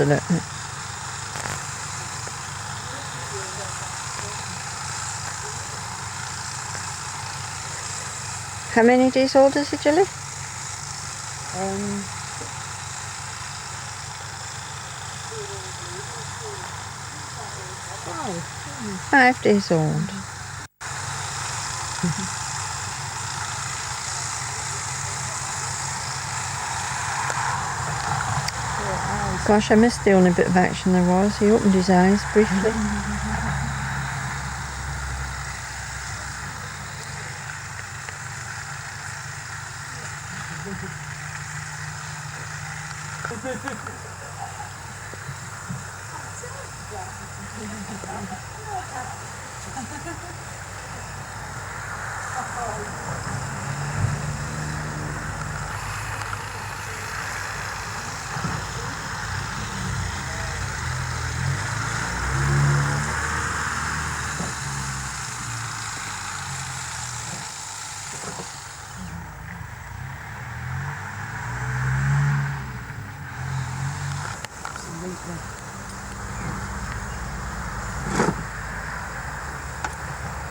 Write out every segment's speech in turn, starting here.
Absolutely. How many days old is it, Julie? 5 days old. Gosh, I missed the only bit of action there was. He opened his eyes briefly.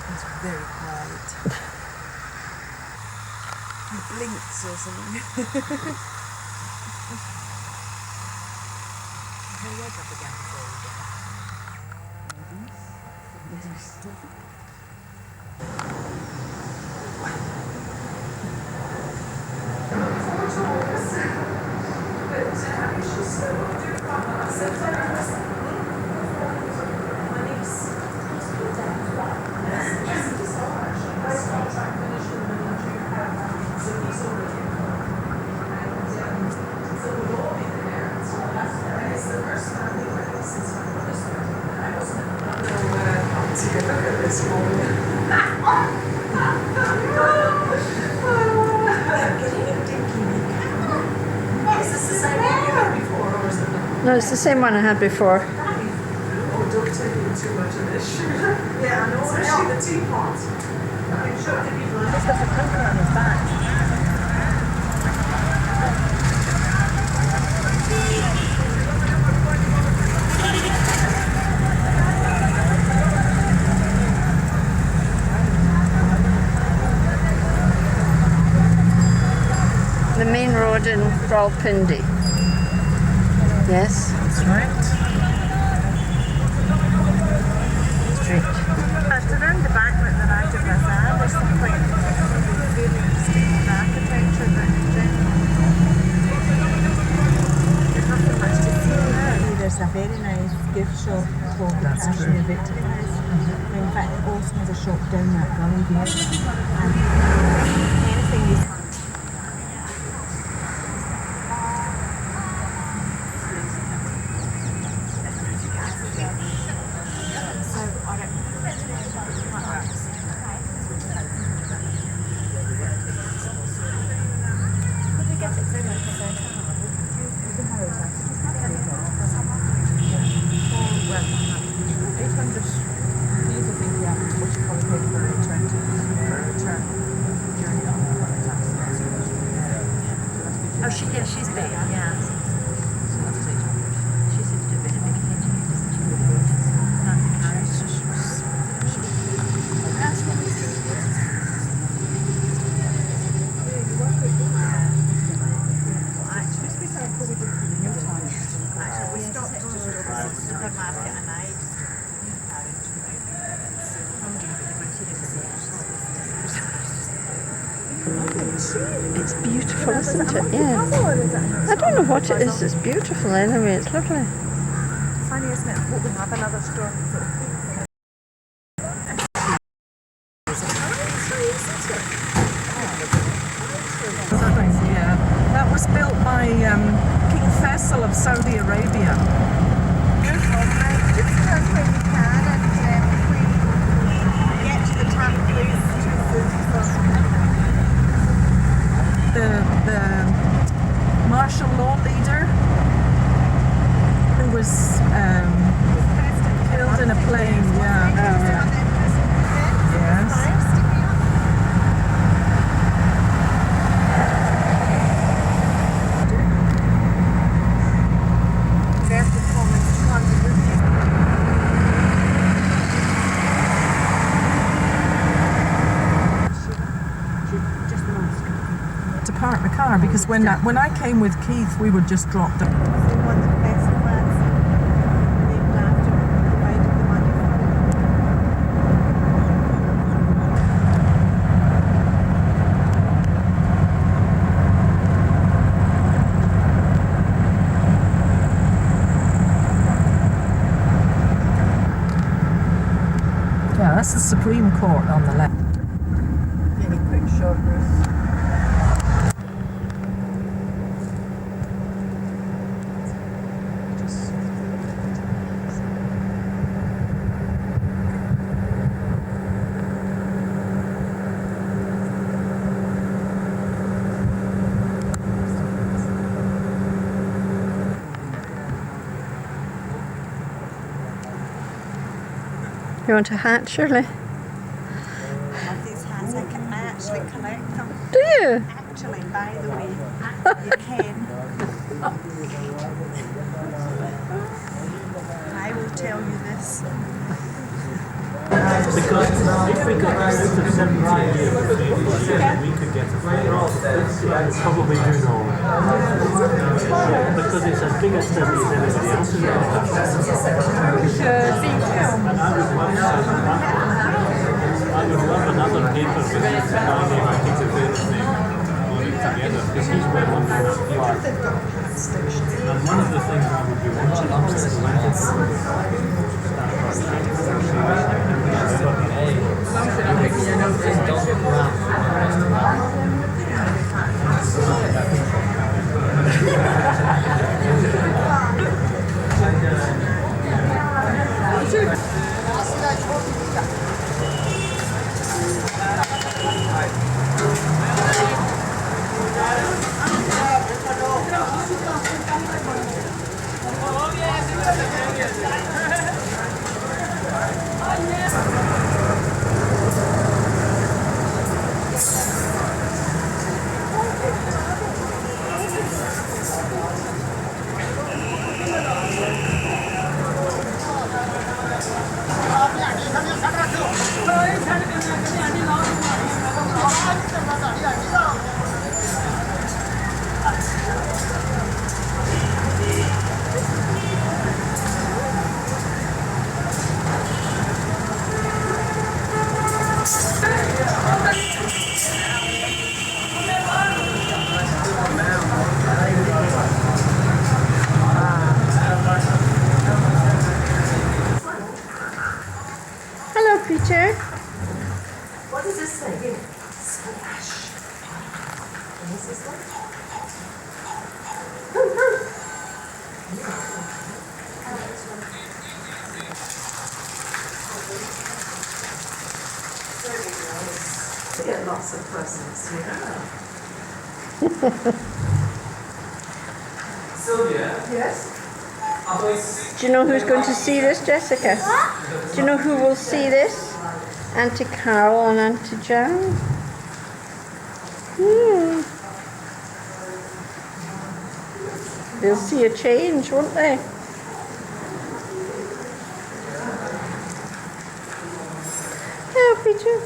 It's very quiet. He blinks or something. He woke up again before we go. No, it's the same one I had before. Oh, don't take too much of this. Yeah, I know. Especially the teapot. It's got the coconut on his back. The main road in Rawalpindi. Yes. That's right. Street. It's around the back that they're out of Bazaar. There's some quite really interesting architecture there in general. There's nothing much to see now. There's a very nice gift shop called the Kashmir Victory House. In fact, it also has a shop down that gully there. And anything you Oh, she's big, yeah. She seems to have been a big hit, doesn't she? Fancy character. That's what we do. Actually, we stopped just over the supermarket and I just It's beautiful, isn't it? Yeah. I don't know what it is. It's beautiful anyway. It's lovely. Funny, isn't it? What we have another store. Yeah, that was built by King Faisal of Saudi Arabia. Just where you can, and if we get to the top, please. The martial law leader who was killed in a plane. Yeah. Yes. That's car because when I came with Keith, we would just drop down. They won the best lads named after him, provided the money for it. Yeah, that's the Supreme Court on the left. Really quick short, Ruth. You want a hat, Shirley? I love these hats. I actually collect them. Do you? Actually, by the way, you can. I will tell you this. Because if we got out of 70 years, we could get a probably do know. Because it's as big a study as anybody else is. I would love another paper with my name and Peter Fair's name on it together, because he's well on that part. And one of the things I would be watching is the Hello, Peter. What does this say? Splash. And this is what? We get lots of presents, yeah. Sylvia, Yes. Do you know who's going to see this, Jessica? Do you know who will see this? Auntie Carol and Auntie Jan. They'll see a change, won't they? Yeah, Peter.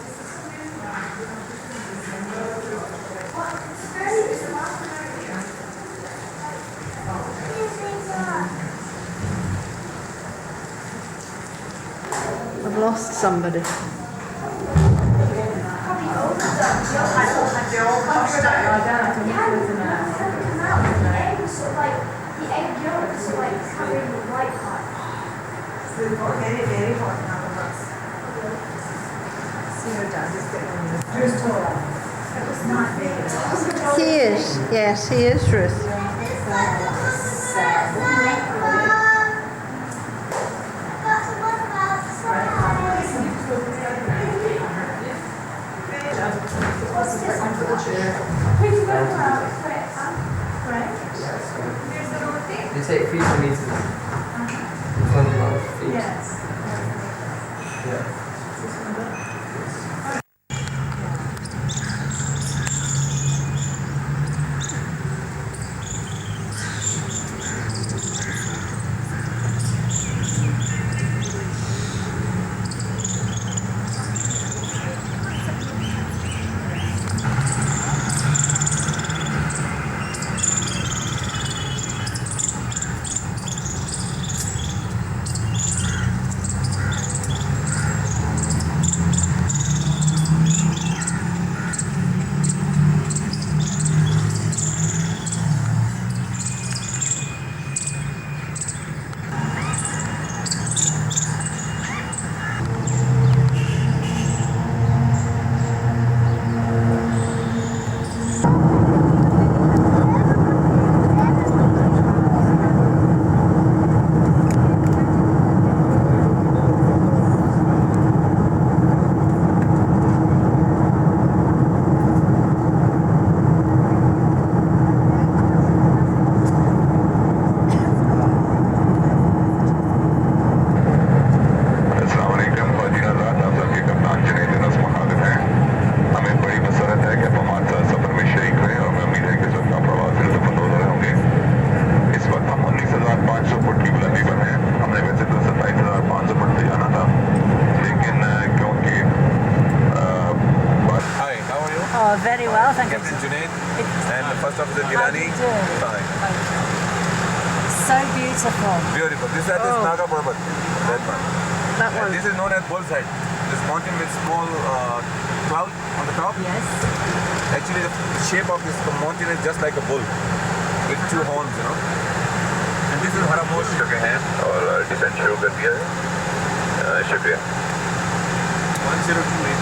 I've lost somebody. Very, very hot now of us. See your dad is getting on the first taller. It was not big. He is. Yes, he is, Ruth. you take 3 meters. 21 feet. Yes. Yeah. of the Gilani. Fine. So beautiful. Beautiful. This side is Naga Parbat. That one. That one. And this is known as bull side. This mountain with small cloud on the top. Yes. Actually, the shape of this mountain is just like a bull with two horns, you know. And this is Haramosh. शुक्रिया हैं और decent शुरू कर दिया है शुक्रिया 1028.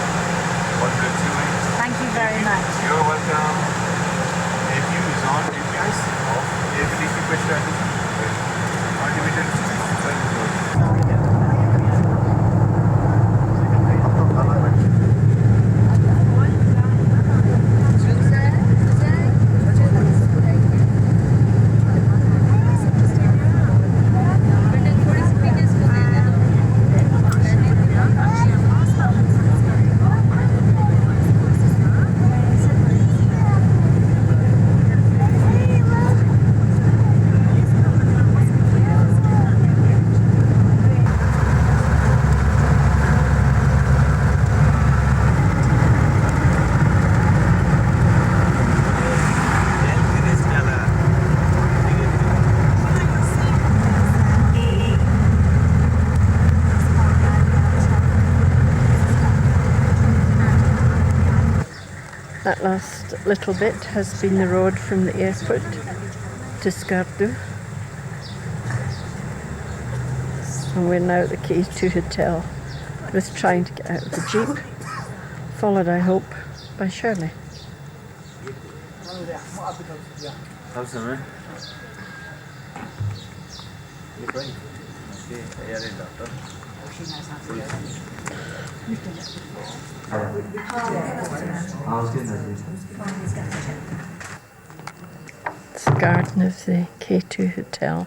1028. Thank you very much. You're welcome. APU is on. APU is off. APU question. Ultimated. That last little bit has been the road from the airport to Skardu. And we're now at the K2 hotel. Ruth trying to get out of the Jeep, followed, I hope, by Shirley. How's it, man? You're fine. Okay, I are a doctor. It's the garden of the K2 hotel.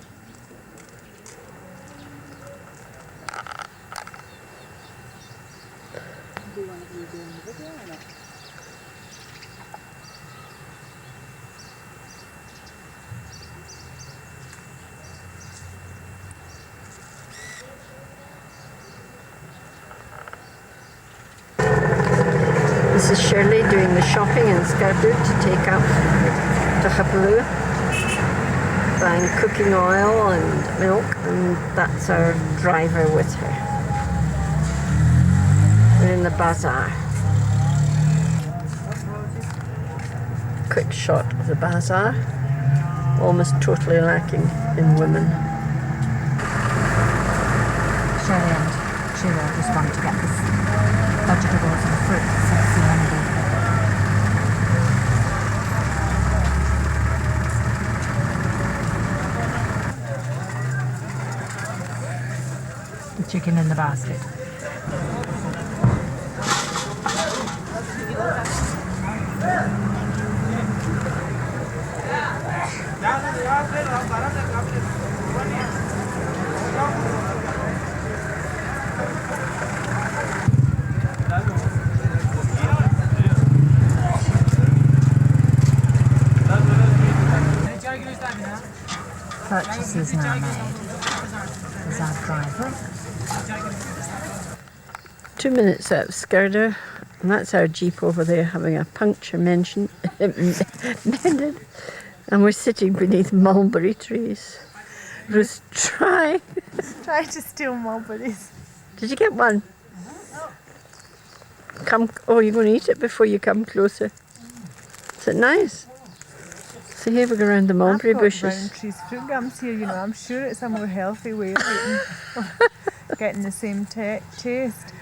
This is Shirley doing the shopping in Skardu to take up to Khapalu, buying cooking oil and milk, and that's our driver with her. We're in the bazaar. Quick shot of the bazaar, almost totally lacking in women. Shirley and Sheila just want to get this vegetables and fruit sexy handy. The chicken in the basket. Purchases now made. There's our driver. 2 minutes out of Skardu, and that's our Jeep over there having a puncture mended, and we're sitting beneath mulberry trees. Ruth, try Try to steal mulberries. Did you get one? Come. Oh, you're going to eat it before you come closer. Is it nice? So here we go around the mulberry bushes. Round trees fruit gums here, you know. I'm sure it's a more healthy way of eating, getting the same taste.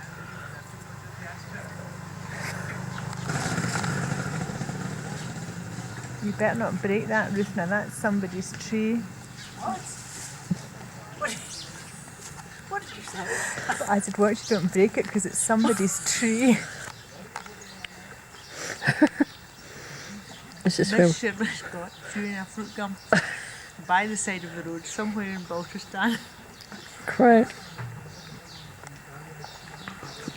You better not break that, Ruth. Now that's somebody's tree. What did you say? I said, watch you don't break it because it's somebody's tree. This is where Miss Shirley's got chewing a fruit gum by the side of the road somewhere in Baltistan. correct.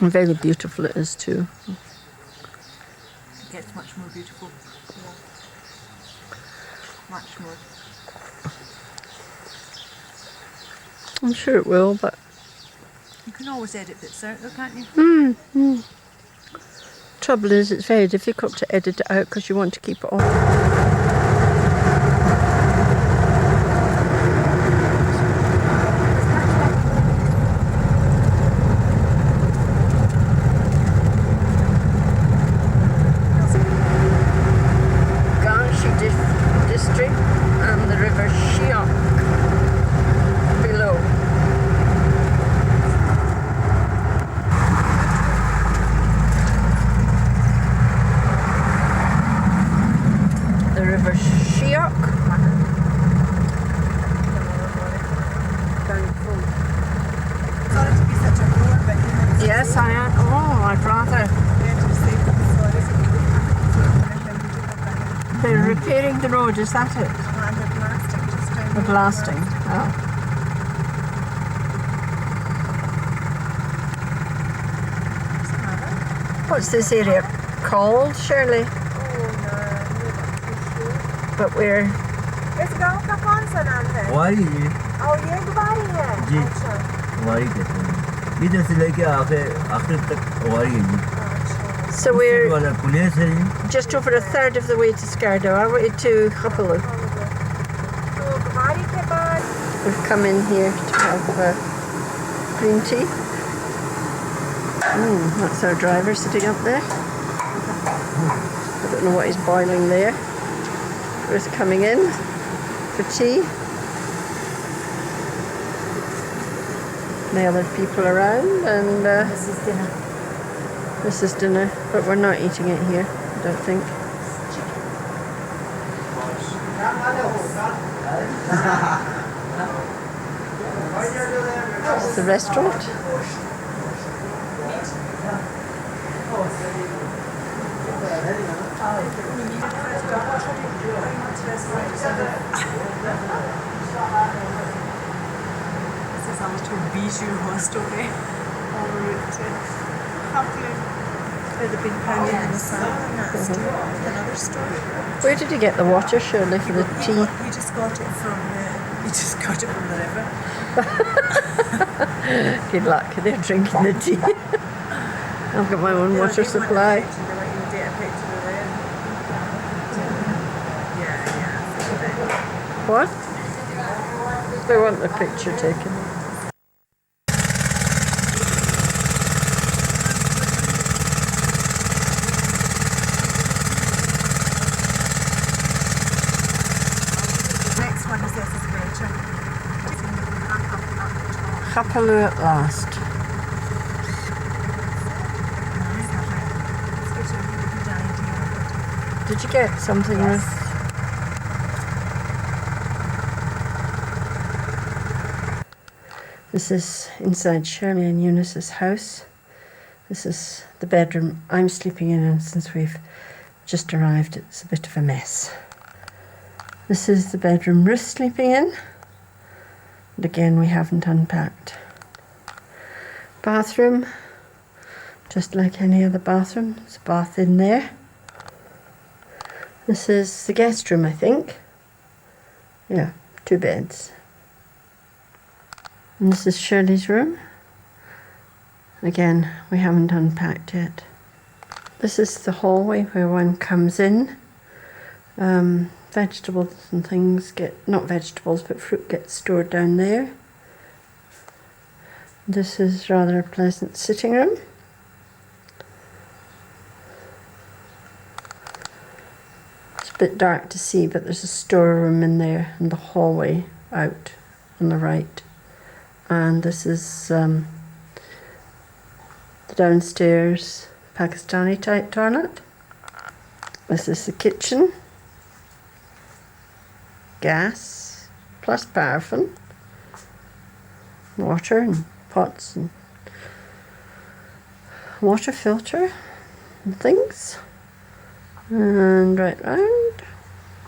And very beautiful it is too. It gets much more beautiful. Much more. I'm sure it will, but You can always edit bits out though, can't you? trouble is it's very difficult to edit it out because you want to keep it on. Yes, I am. Oh, I'd rather. They're repairing the road, is that it? And they're blasting just down The blasting. Oh. What's this area called, Shirley? But we're... इस गांव का कौन सा नाम है? वारी और ये वारी है? जी। अच्छा। वारी कहते हैं इधर से लेके आखिर तक वारी है जी So we're वाला पुलिस है जी just over a third of the way to Scardo, are we, to Khapalu? तो वारी के बाद We've come in here to have green tea. That's our driver sitting up there. I don't know what he's boiling there. Ruth coming in for tea. The other people around, and this is dinner. this is dinner, but we're not eating it here, I don't think. It's the restaurant. This is our little bijou hostelry en route to Khapalu. With the big pounding in the sun and that's another story. Where did you get the water, Shirley, for the tea? He just got it from the river. Good luck, they're drinking the tea. I've got my own water supply. What? They want the picture taken. Next one is this picture. Khapalu at last. Did you get something, Ruth? This is inside Shirley and Eunice's house. This is the bedroom I'm sleeping in, and since we've just arrived, it's a bit of a mess. This is the bedroom Ruth's sleeping in. And again, we haven't unpacked. Bathroom, just like any other bathroom. There's a bath in there. This is the guest room, I think. Yeah, 2 beds. And this is Shirley's room. Again, we haven't unpacked yet. This is the hallway where one comes in. Vegetables and things not vegetables, but fruit gets stored down there. This is rather a pleasant sitting room. It's a bit dark to see, but there's a storeroom in there and the hallway out on the right. And this is the downstairs Pakistani type toilet. This is the kitchen. Gas plus paraffin. Water and pots and water filter and things. And right round.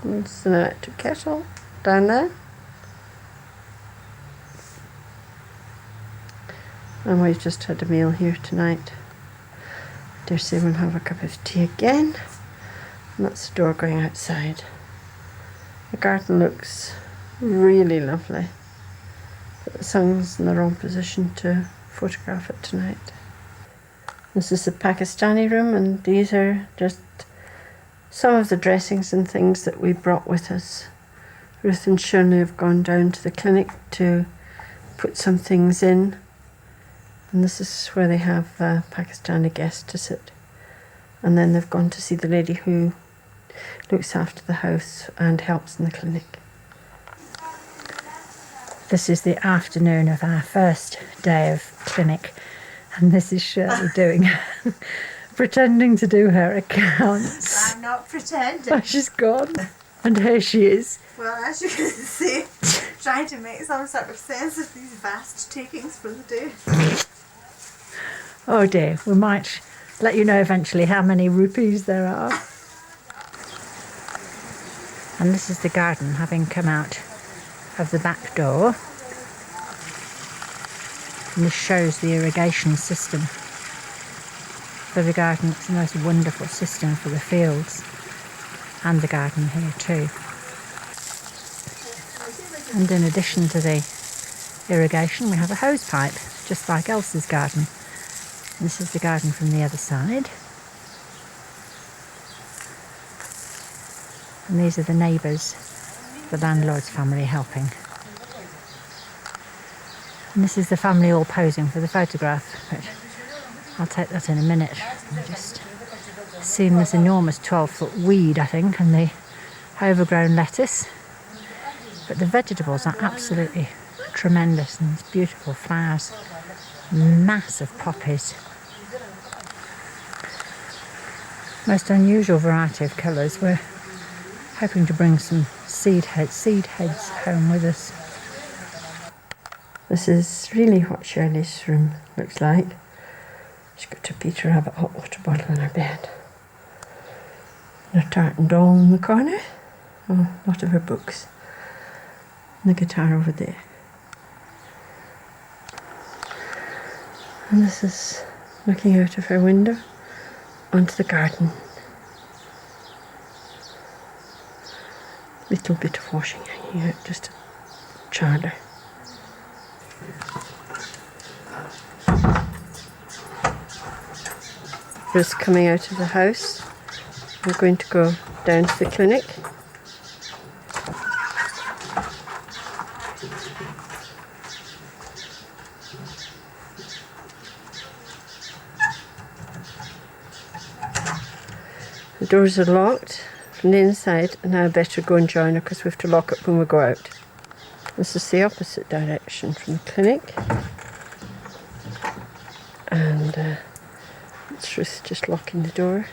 There's an electric kettle down there. And we've just had a meal here tonight. Dare say we'll have a cup of tea again. And that's the door going outside. The garden looks really lovely. But the sun's in the wrong position to photograph it tonight. This is the Pakistani room, and these are just some of the dressings and things that we brought with us. Ruth and Shirley have gone down to the clinic to put some things in. And this is where they have a Pakistani guest to sit. And then they've gone to see the lady who looks after the house and helps in the clinic. This is the afternoon of our first day of clinic, and this is Shirley doing, pretending to do her accounts. I'm not pretending. Oh, she's gone, and here she is. Well, as you can see, trying to make some sort of sense of these vast takings for the day. Oh dear, we might let you know eventually how many rupees there are. And this is the garden, having come out of the back door. And this shows the irrigation system for the garden. It's the most wonderful system for the fields and the garden here too. And in addition to the irrigation, we have a hose pipe, just like Elsa's garden. This is the garden from the other side. And these are the neighbours, the landlord's family helping. And this is the family all posing for the photograph, but I'll take that in a minute. I've just seen this enormous 12-foot weed, I think, and the overgrown lettuce. But the vegetables are absolutely tremendous, and these beautiful flowers, massive poppies. Most unusual variety of colours. We're hoping to bring some seed heads home with us. This is really what Shirley's room looks like. She's got a Peter Rabbit hot water bottle in her bed. And a tartan doll in the corner. Oh, a lot of her books. And the guitar over there. And this is looking out of her window onto the garden. Little bit of washing hanging out, just a charder. Just coming out of the house. We're going to go down to the clinic. The doors are locked from the inside, and I better go and join her because we have to lock it when we go out. This is the opposite direction from the clinic. And it's Ruth just locking the door.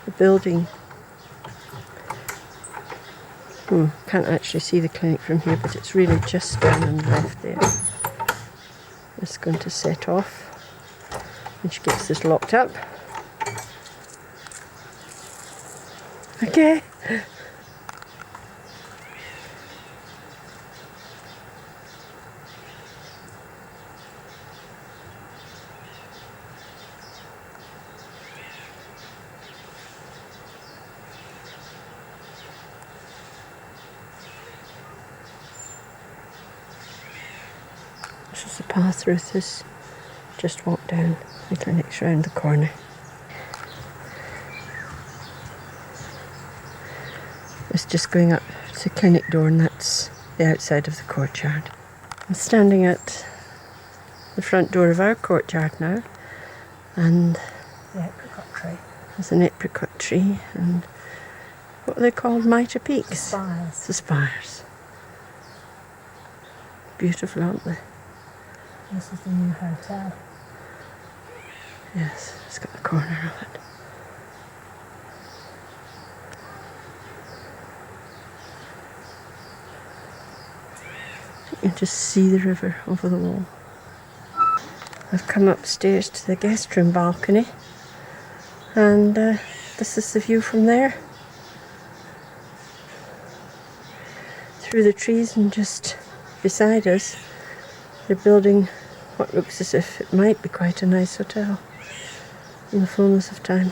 The building. Can't actually see the clinic from here, but it's really just down on the left there. It's going to set off when she gets this locked up. Okay. This is the path Ruth has just walked down. The clinic's round the corner. It's just going up to the clinic door, and that's the outside of the courtyard. I'm standing at the front door of our courtyard now, and The apricot tree. there's an apricot tree, and what are they called? Mitre peaks? Spires. The spires. Beautiful, aren't they? This is the new hotel. Yes, it's got the corner of it. You can just see the river over the wall. I've come upstairs to the guest room balcony, and this is the view from there. Through the trees, and just beside us they're building what looks as if it might be quite a nice hotel in the fullness of time.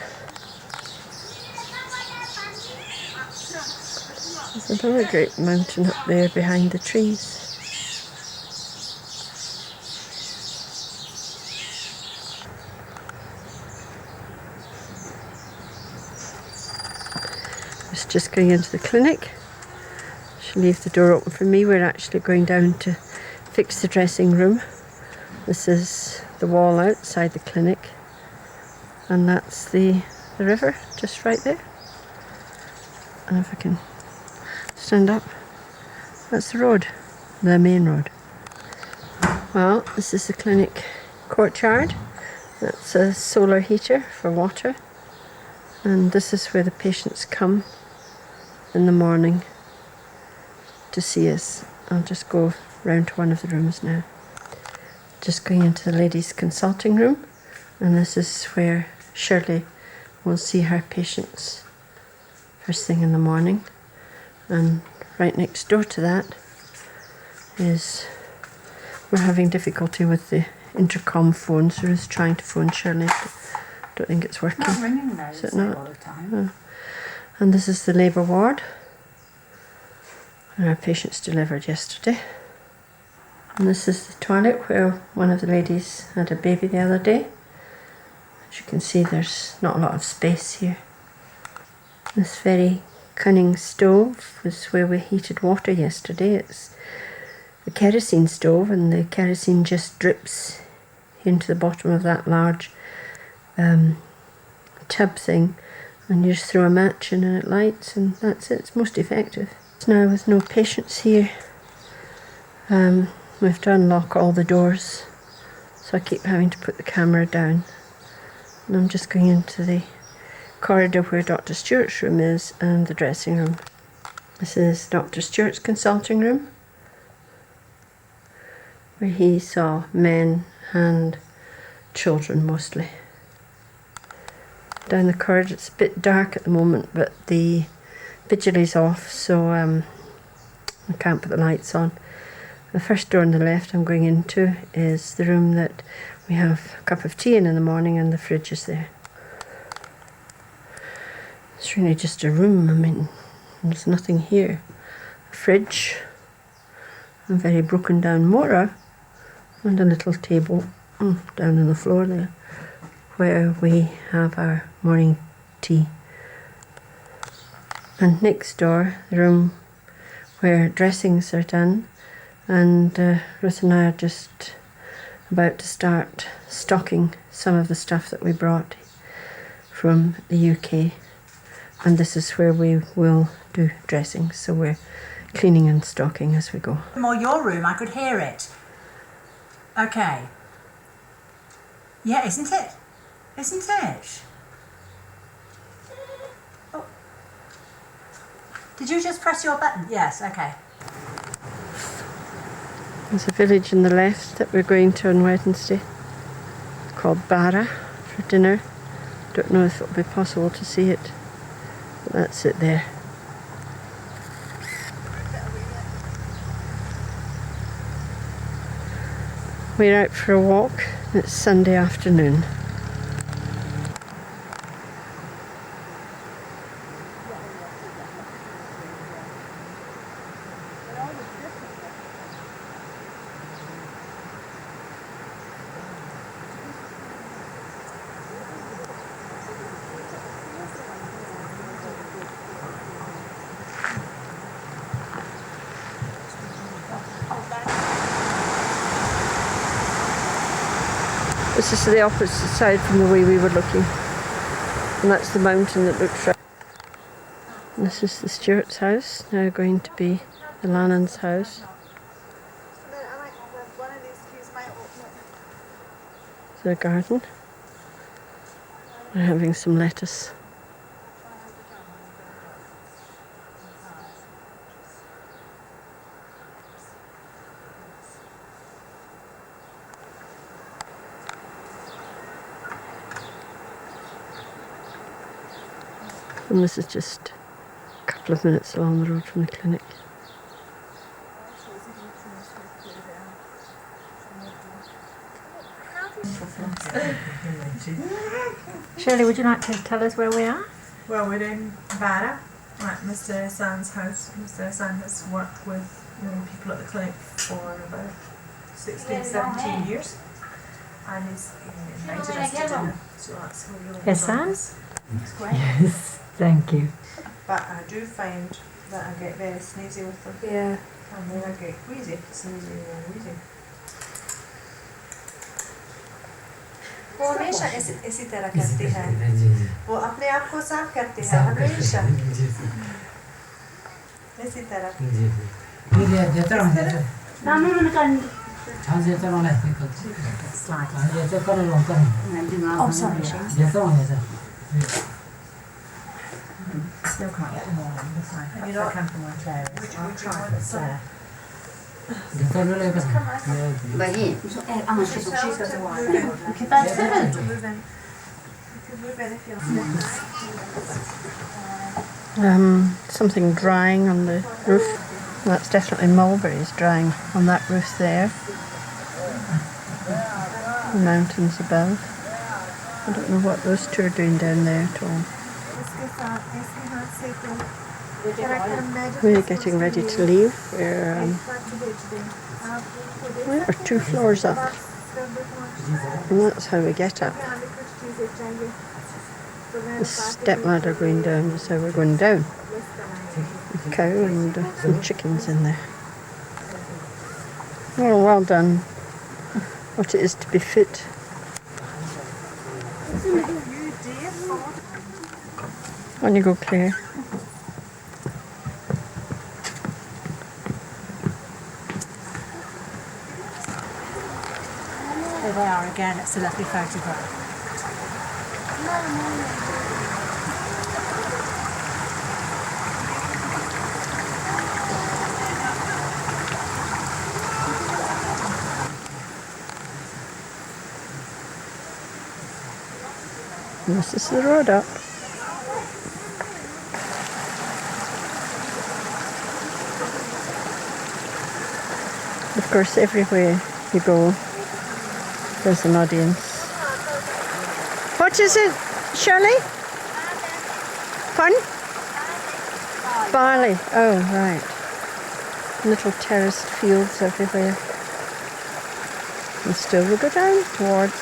There's another great mountain up there behind the trees. It's just going into the clinic. She'll leave the door open for me. We're actually going down to fix the dressing room. This is the wall outside the clinic, and that's the river just right there. And if I can stand up, that's the road, the main road. Well, this is the clinic courtyard. That's a solar heater for water, and this is where the patients come in the morning to see us. I'll just go round to one of the rooms now. Just going into the ladies' consulting room, and this is where Shirley will see her patients first thing in the morning. And right next door to that is, we're having difficulty with the intercom phone, so Ruth's trying to phone Shirley. Don't think it's working. Not ringing though, Is it not? all the time. And this is the labour ward, and our patients delivered yesterday. And this is the toilet where one of the ladies had a baby the other day. As you can see, there's not a lot of space here. This very cunning stove was where we heated water yesterday. It's a kerosene stove, and the kerosene just drips into the bottom of that large tub thing, and you just throw a match in and it lights, and that's it. It's most effective. Now with no patients here, we have to unlock all the doors, so I keep having to put the camera down. And I'm just going into the corridor where Dr. Stewart's room is and the dressing room. This is Dr. Stewart's consulting room, where he saw men and children mostly. Down the corridor, it's a bit dark at the moment, but the vigili's off, so I can't put the lights on. The first door on the left I'm going into is the room that we have a cup of tea in the morning, and the fridge is there. It's really just a room. I mean, there's nothing here. A fridge, a very broken down motor, and a little table down on the floor there, where we have our morning tea. And next door, the room where dressings are done, and Ruth and I are just about to start stocking some of the stuff that we brought from the UK, and this is where we will do dressings, so we're cleaning and stocking as we go. Or your room, I could hear it. Okay. Yeah, isn't it? Isn't it? Oh. Did you just press your button? Yes, okay. There's a village on the left that we're going to on Wednesday. It's called Barra for dinner. Don't know if it'll be possible to see it, but that's it there. We're out for a walk. It's Sunday afternoon. This is the opposite side from the way we were looking, and that's the mountain that looks right. And this is the Stewart's house, now going to be the Lannan's house. Their garden. We're having some lettuce. And this is just a couple of minutes along the road from the clinic. Shirley, would you like to tell us where we are? Well, we're in Barra at Mr. Hassan's house. Mr. Hassan has worked with young people at the clinic for about 16, 17 years. And he's invited us to dinner. So that's how we're Hassan? It's great. Yes, thank you. But I do find that I get very sneezy with them. Yeah. And then I get wheezy, sneezy and wheezy. वो हमेशा इसी तरह करती है वो अपने आप को साफ करती है हमेशा इसी तरह Oh, sorry, Still can't get them all on the side. You know, I come from one chair. I'll try this there. Something drying on the roof. That's definitely mulberries drying on that roof there. The mountains above. I don't know what those two are doing down there at all. We're getting ready to leave. We're 2 floors up. And that's how we get up. The step ladder going down is how we're going down. A cow and some chickens in there. Oh, well done. What it is to be fit. On you go, Claire. Here they are again, it's a lovely photograph. And this is the road up. Of course, everywhere you go, there's an audience. What is it, Shirley? Pardon? Barley. Oh, right. Little terraced fields everywhere. And still we go down towards...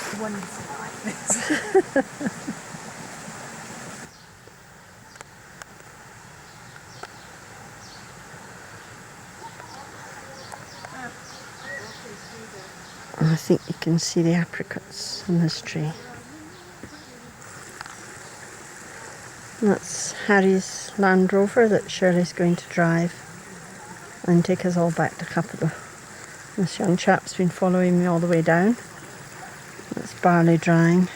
I think you can see the apricots on this tree. That's Harry's Land Rover that Shirley's going to drive and take us all back to Khapalu. This young chap's been following me all the way down. That's barley drying.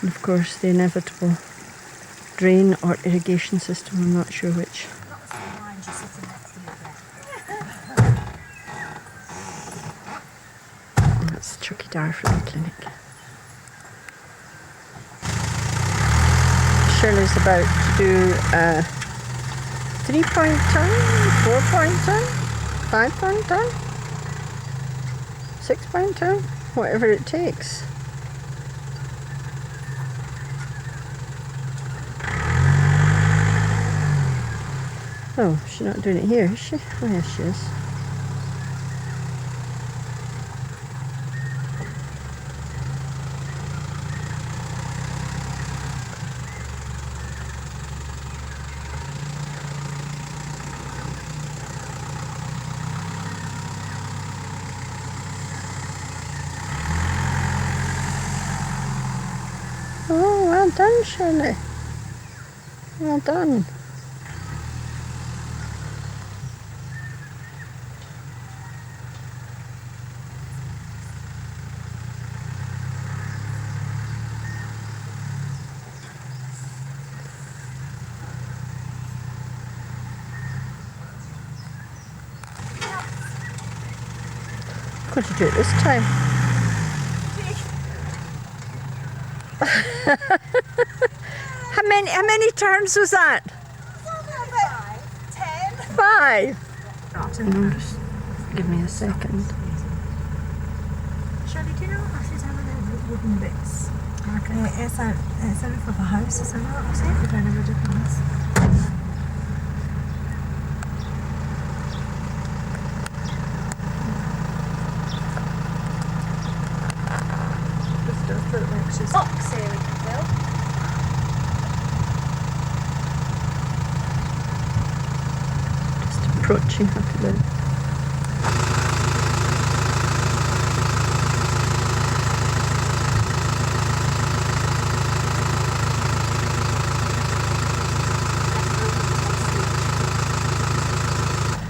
And of course the inevitable drain or irrigation system, I'm not sure which. That's Chucky Darford Clinic. Shirley's about to do a 3-point turn, 4-point turn, 5-point turn, 6-point turn, whatever it takes. Oh, she's not doing it here, is she? Oh, yes, she is. Oh, well done, Shirley. Well done. Got to do it this time. How many turns was that? 5. Just give me a second. Shirley, do you know what she's having the wooden bits? Okay. It's a roof of a house, isn't it? I'll see if we find a ridiculous. This does look like she's... Box here we can fill. Approaching Khapalu.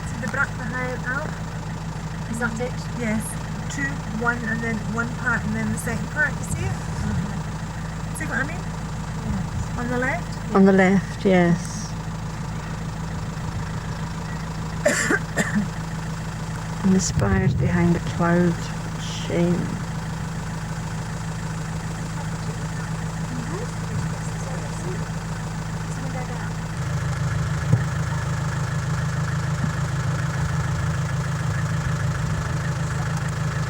See the black behind out? Is that it? Yes. 2, 1 and then 1 part and then the second part, you see it? See what I mean? Yes. On the left? On the left, yes. And the spires behind the clouds. Shame.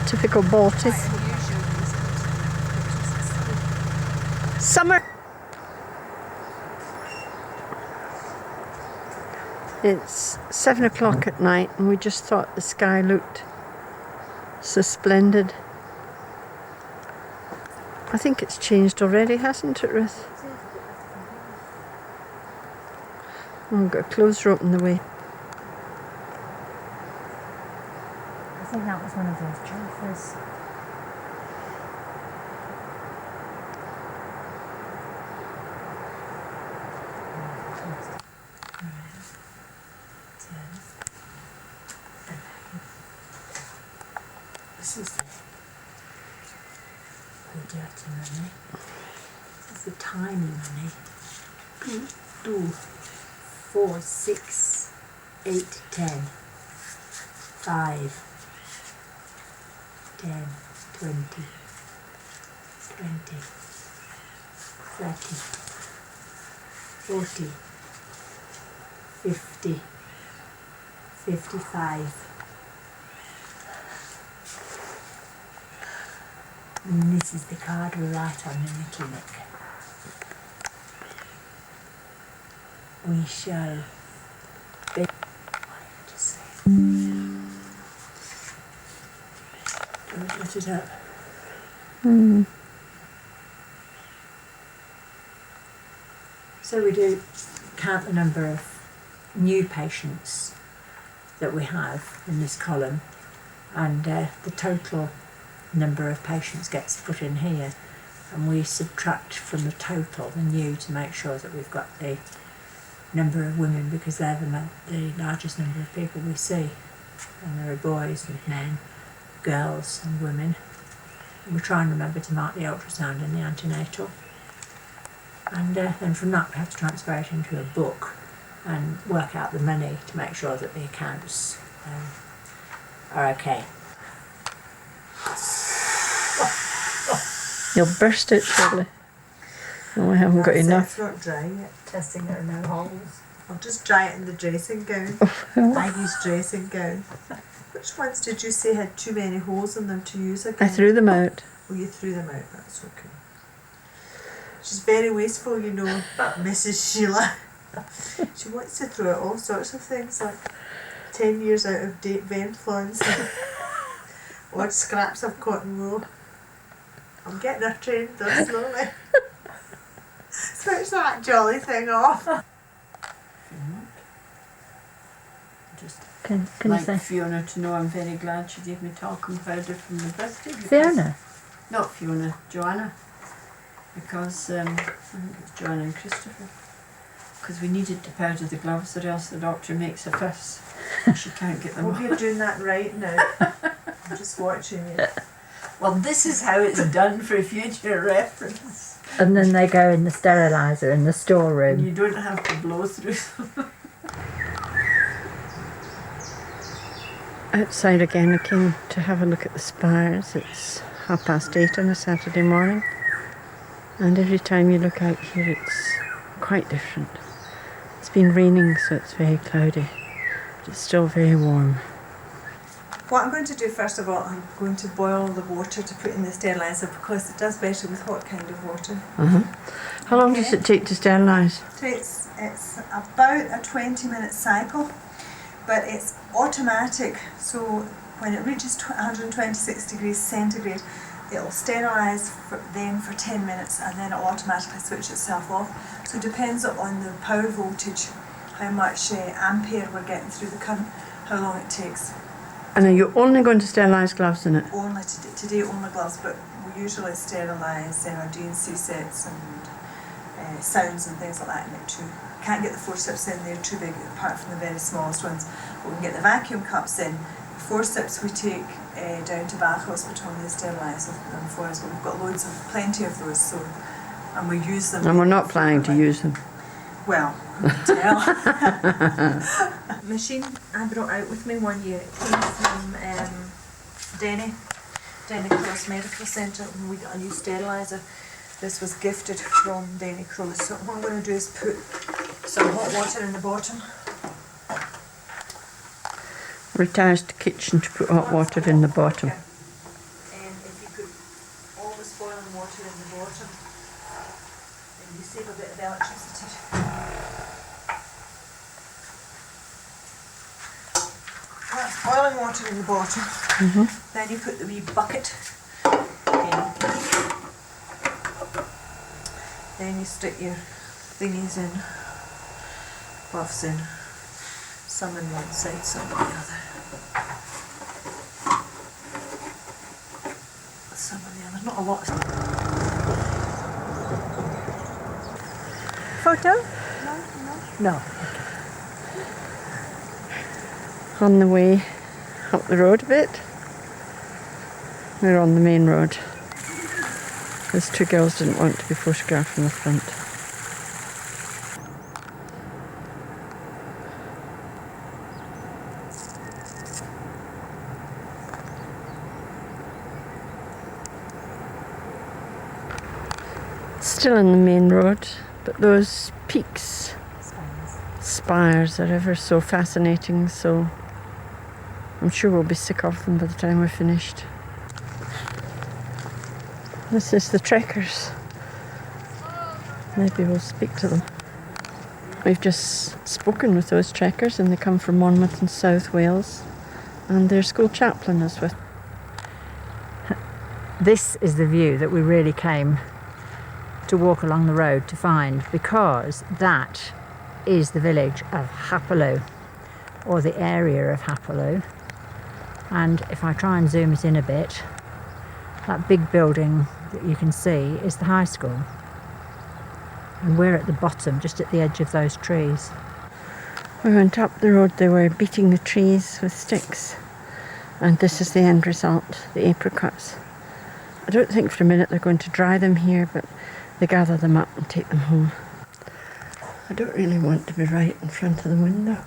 Typical Baltic. Summer. It's 7 o'clock at night and we just thought the sky looked so splendid. I think it's changed already, hasn't it, Ruth? Oh, we've got a clothes rope in the way. I think that was one of those choppers. This is the dirty money. This is the tiny money. 2, 4, 6, 8, 10, 5, 10, 20, 20, 30, 40, 50, 55. And this is the card we write on in the clinic. We shall be... Don't let it up. So we do count the number of new patients that we have in this column, and the total number of patients gets put in here, and we subtract from the total the new to make sure that we've got the number of women, because they're the largest number of people we see, and there are boys and men, girls and women. And we try and remember to mark the ultrasound and the antenatal, and then from that we have to transfer it into a book and work out the money to make sure that the accounts are okay. You'll burst it, Shirley. No, I haven't got enough. It's not dry yet. Testing there are no holes. I'll just dry it in the dressing gown. Maggie's dressing gown. Which ones did you say had too many holes in them to use again? I threw them out. Oh, you threw them out, that's okay. She's very wasteful, you know, Mrs. Sheila. She wants to throw out all sorts of things, like 10 years out of date Venflons and odd scraps of cotton wool. I'm getting her trained done slowly. Switch that jolly thing off. Just Can you like say? Fiona to know I'm very glad she gave me talcum powder from the birthday. Fiona? Not Fiona, Joanna. Because I think it's Joanna and Christopher. Because we needed to powder the gloves, or else the doctor makes a fuss. She can't get them Hope off. you're doing that right now. I'm just watching you. Well, this is how it's done for future reference. And then they go in the steriliser in the storeroom. You don't have to blow through them. Outside again, I came to have a look at the spires. It's 8:30 on a Saturday morning, and every time you look out here it's quite different. It's been raining, so it's very cloudy, but it's still very warm. What I'm going to do first of all, I'm going to boil the water to put in the steriliser, because it does better with hot kind of water. How long does it take to sterilise? So it's about a 20-minute cycle, but it's automatic, so when it reaches 126 degrees centigrade, it'll sterilise then for 10 minutes, and then it'll automatically switch itself off. So it depends on the power voltage, how much ampere we're getting through the current, how long it takes. And are you only going to sterilise gloves in it? Only today only gloves, but we usually sterilise D&C sets and sounds and things like that in it too. Can't get the forceps in, they're too big apart from the very smallest ones, but we can get the vacuum cups in. The forceps we take down to Bath Hospital and they sterilise them for us, but we've got plenty of those, so, and we use them. And we're not planning to use them. Well, you can tell. Machine I brought out with me one year. It came from Denny Cross Medical Centre, and we got a new steriliser. This was gifted from Denny Cross. So what I'm going to do is put some hot water in the bottom. Retires to kitchen to put hot water in the bottom. And if you put all this boiling water in the bottom, then you save a bit of electricity. That's boiling water in the bottom. Then you put the wee bucket in. Then you stick your thingies in, buffs in. Some on one side, some on the other. Some on the other. Not a lot. Photo? No. On the way up the road a bit. We're on the main road. Those two girls didn't want to be photographed from the front. Still in the main road, but those peaks, spires are ever so fascinating, so I'm sure we'll be sick of them by the time we're finished. This is the trekkers. Maybe we'll speak to them. We've just spoken with those trekkers, and they come from Monmouth in South Wales, and their school chaplain is with. This is the view that we really came to walk along the road to find, because that is the village of Khapalu, or the area of Khapalu. And if I try and zoom it in a bit, that big building that you can see is the high school. And we're at the bottom, just at the edge of those trees. We went up the road, they were beating the trees with sticks. And this is the end result, the apricots. I don't think for a minute they're going to dry them here, but they gather them up and take them home. I don't really want to be right in front of the window.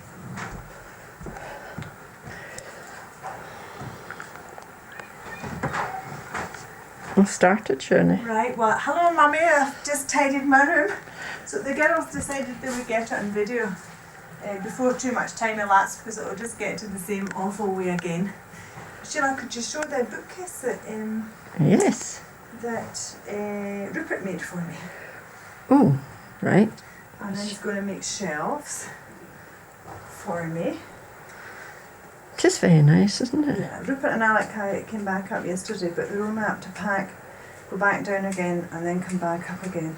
We've started, surely. Right, well, hello mummy, I've just tidied my room. So the girls decided they would get it on video before too much time elapsed, because it will just get to the same awful way again. Sheila, could you show the bookcase that Yes. that Rupert made for me? Oh, right. And then he's going to make shelves for me. It is very nice, isn't it? Yeah, Rupert and Alec came back up yesterday, but they're only up to pack, go back down again, and then come back up again.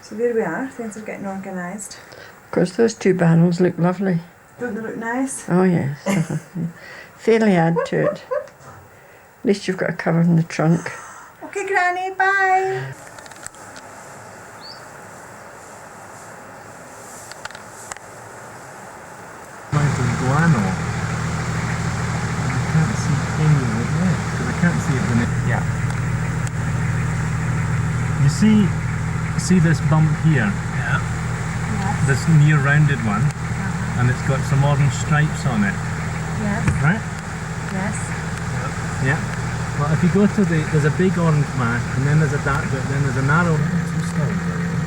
So there we are, things are getting organised. Of course, those two barrels look lovely. Don't they look nice? Oh, yes. Fairly add to it. At least you've got a cover in the trunk. Okay, Granny, bye! Guano. I can't see any of it yet, because I can't see it when it... Yeah. You see this bump here? Yeah. Yes. This near rounded one, and it's got some orange stripes on it. Yes. Right? Yes. Yeah. Well, if you go to there's a big orange mark, and then there's a dark bit, then there's a narrow... Two stones over there.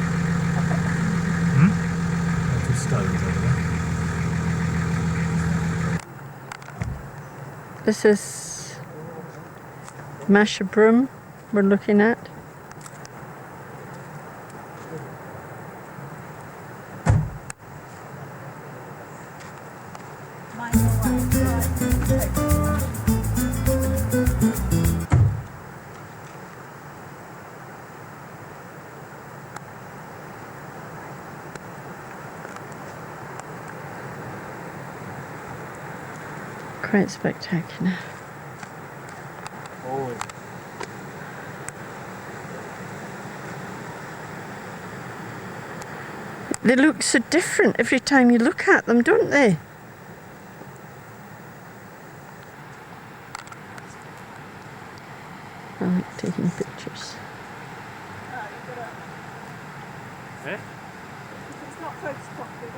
Two stones over there. This is Mashabroom we're looking at. Quite spectacular. They look so different every time you look at them, don't they? I like taking pictures. It's not photoscopic,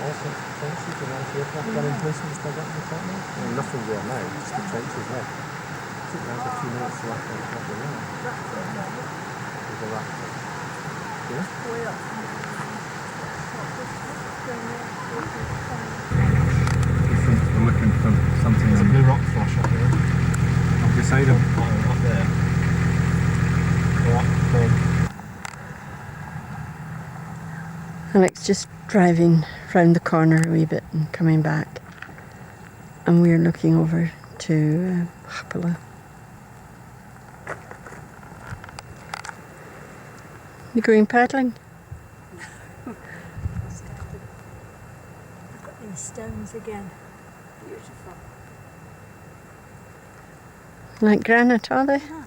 all sorts of trenches and anti-aircraft gun emplacements dug up in the top there. Well, nothing there now, just the trenches left. It took us a few minutes to work out what they were. There's a rafter. Yeah? We're looking for something. There's a blue rock flush up there. Up beside him. Up there. Yeah, okay. Alex just driving round the corner a wee bit and coming back. And we're looking over to Khapalu. You going paddling? I've got these stones again. Beautiful. Like granite, are they? Yeah.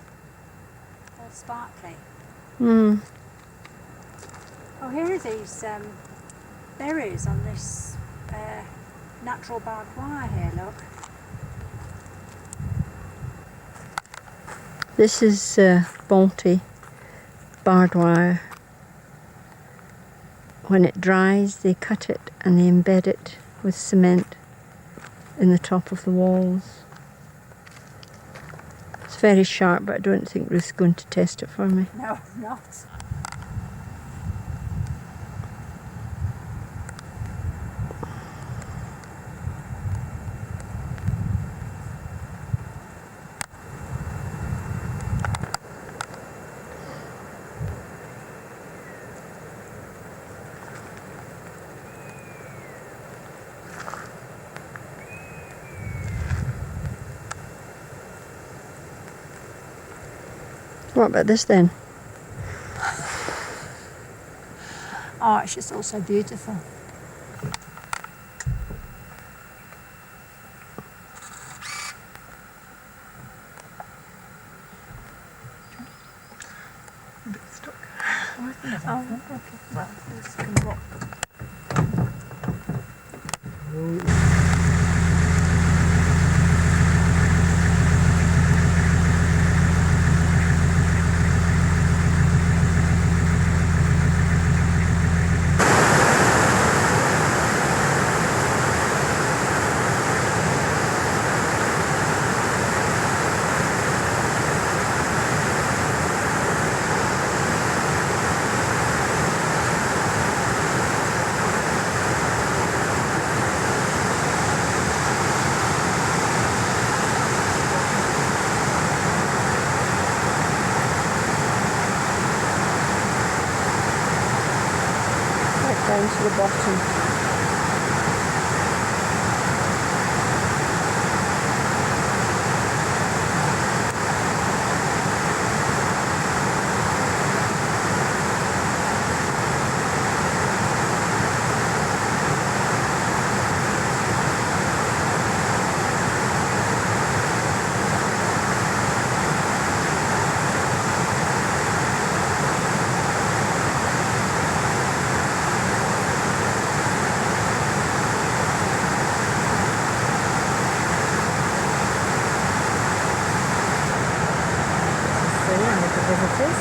They're sparkly. Hmm. Oh, here are these berries on this natural barbed wire here, look. This is Balti barbed wire. When it dries, they cut it and they embed it with cement in the top of the walls. It's very sharp, but I don't think Ruth's going to test it for me. No, not. What about this then? Oh, it's just all so beautiful. Oh, okay. Well, this can rock. Down to the bottom. Visitors.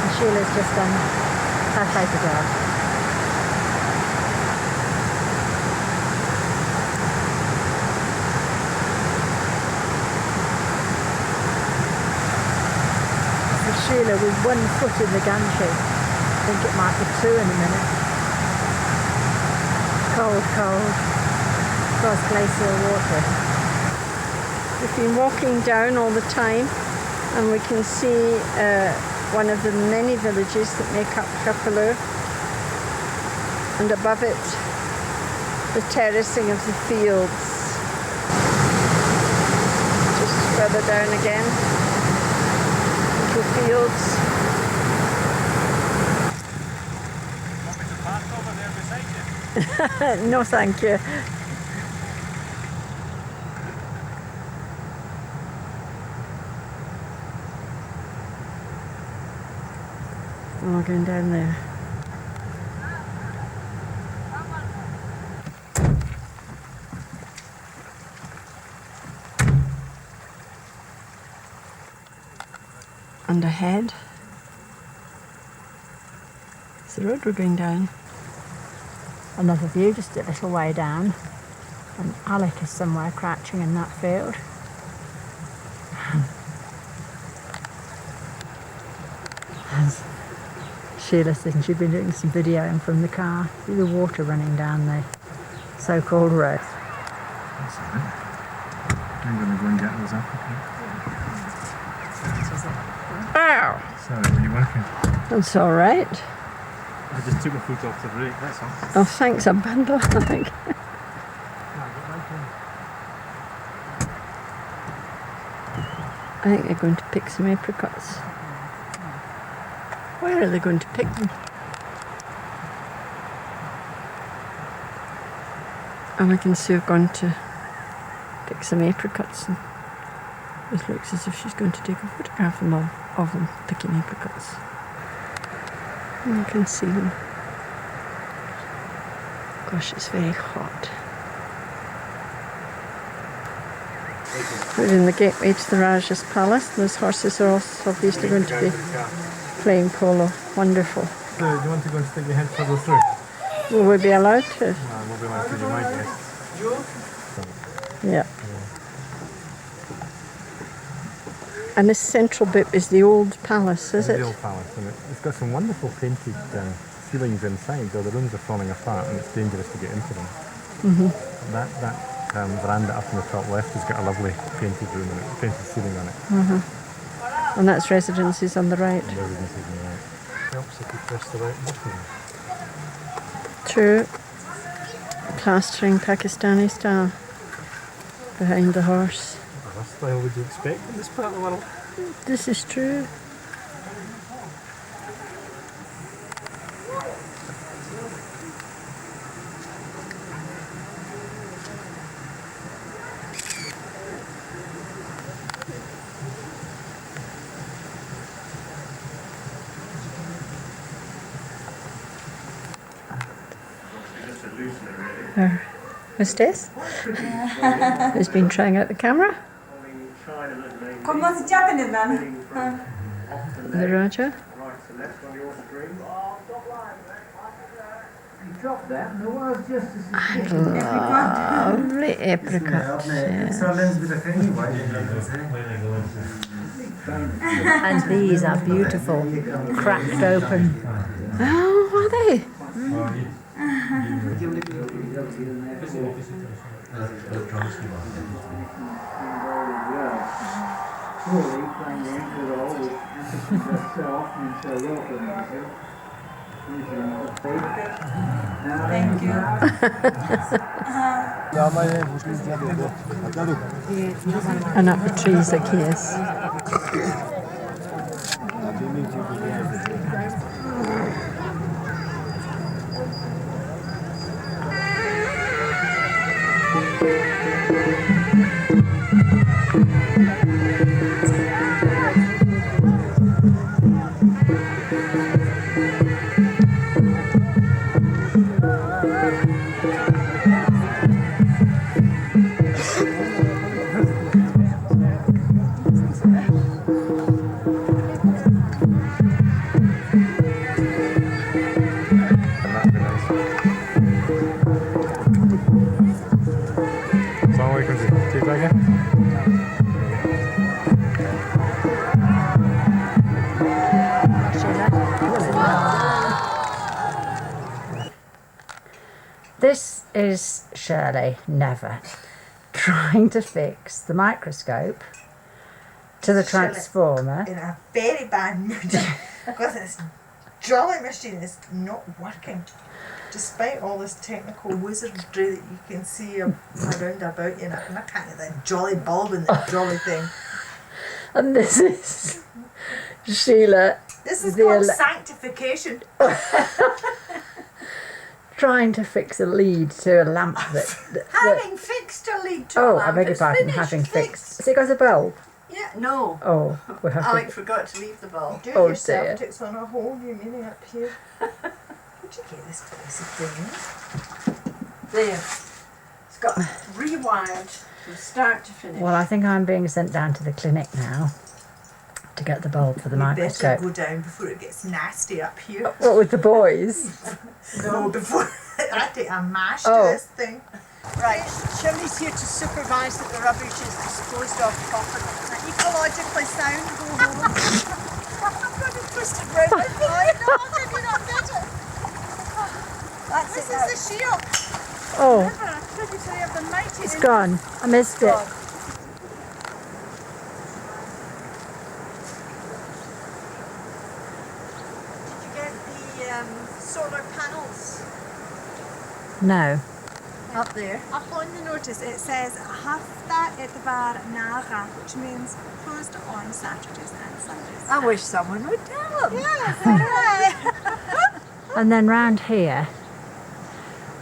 And Sheila's just done her photograph. So Sheila with 1 foot in the gantry. I think it might be 2 in a minute. Cold, cold. Of course, glacial water. We've been walking down all the time. And we can see one of the many villages that make up Khapalu. And above it, the terracing of the fields. Just further down again, little fields. Want me to park over there beside you? No, thank you. Oh, going down there. And ahead is the road we're going down. Another view just a little way down, and Alec is somewhere crouching in that field. Sheila said she'd been doing some videoing from the car, see the water running down the so-called road. That's all right. I'm going to go and get those applicants. Ow! Sorry, were you working? That's all right. I just took my foot off the brake, that's all. Oh, thanks, a bundle, I think. I think they're going to pick some apricots. Where are they going to pick them? Alec and Sue have gone to pick some apricots, and it looks as if she's going to take a photograph of them picking apricots. And you can see them. Gosh, it's very hot. We're in the gateway to the Raja's palace. Those horses are also obviously going to be playing polo. Wonderful. So, do you want to go and stick your head further through? Will we be allowed to? No, we'll be allowed to, you might guess. Yeah. And this central bit is the old palace, is it? The old palace, and it's got some wonderful painted ceilings inside, though the rooms are falling apart and it's dangerous to get into them. Mm-hmm. That veranda up in the top left has got a lovely painted room in it, painted ceiling on it. Mm-hmm. And that's residences on the right. And residences on the right. Helps if you press the right button. True. Plastering Pakistani style behind the horse. What style would you expect in this part of the world? This is true. Who's this? Who's been trying out the camera? Kom se Japanese man. The Raja. Lovely apricots. Yes. And these are beautiful, cracked open. Oh, are they? Thank you. And up the trees like his. This is Shirley, never, trying to fix the microscope to the transformer. In a very bad mood because this jolly machine is not working. Despite all this technical wizardry that you can see around about you, and I can't get that jolly bulb in the jolly thing. And this is Sheila. This is called sanctification. Trying to fix a lead to a lamp Having fixed a lead to a oh, lamp. I beg your pardon, having fixed. Has it got a bulb? Yeah, no. Oh, we have Alec to... forgot to leave the bulb. Do it Oh, yourself. dear. It takes on a whole new meaning up here. Where'd you get this classic thing? There. It's got rewired from start to finish. Well, I think I'm being sent down to the clinic now to get the bulb for the You better microscope. go down before it gets nasty up here. What with the boys? No, before I take a mash Oh. to this thing. Right, Shirley's here to supervise that the rubbish is disposed of properly. Ecologically sound, go home. I've got it twisted round my eye. No, did you not get it? That's this is the shield. Oh, Tributary of the mighty. It's gone. I missed it. Did you get the solar panels? No. Up there. Up on the notice it says Hafta Etvar Naga, which means closed on Saturdays and Sundays. I wish someone would tell them. Yes, alright. And then round here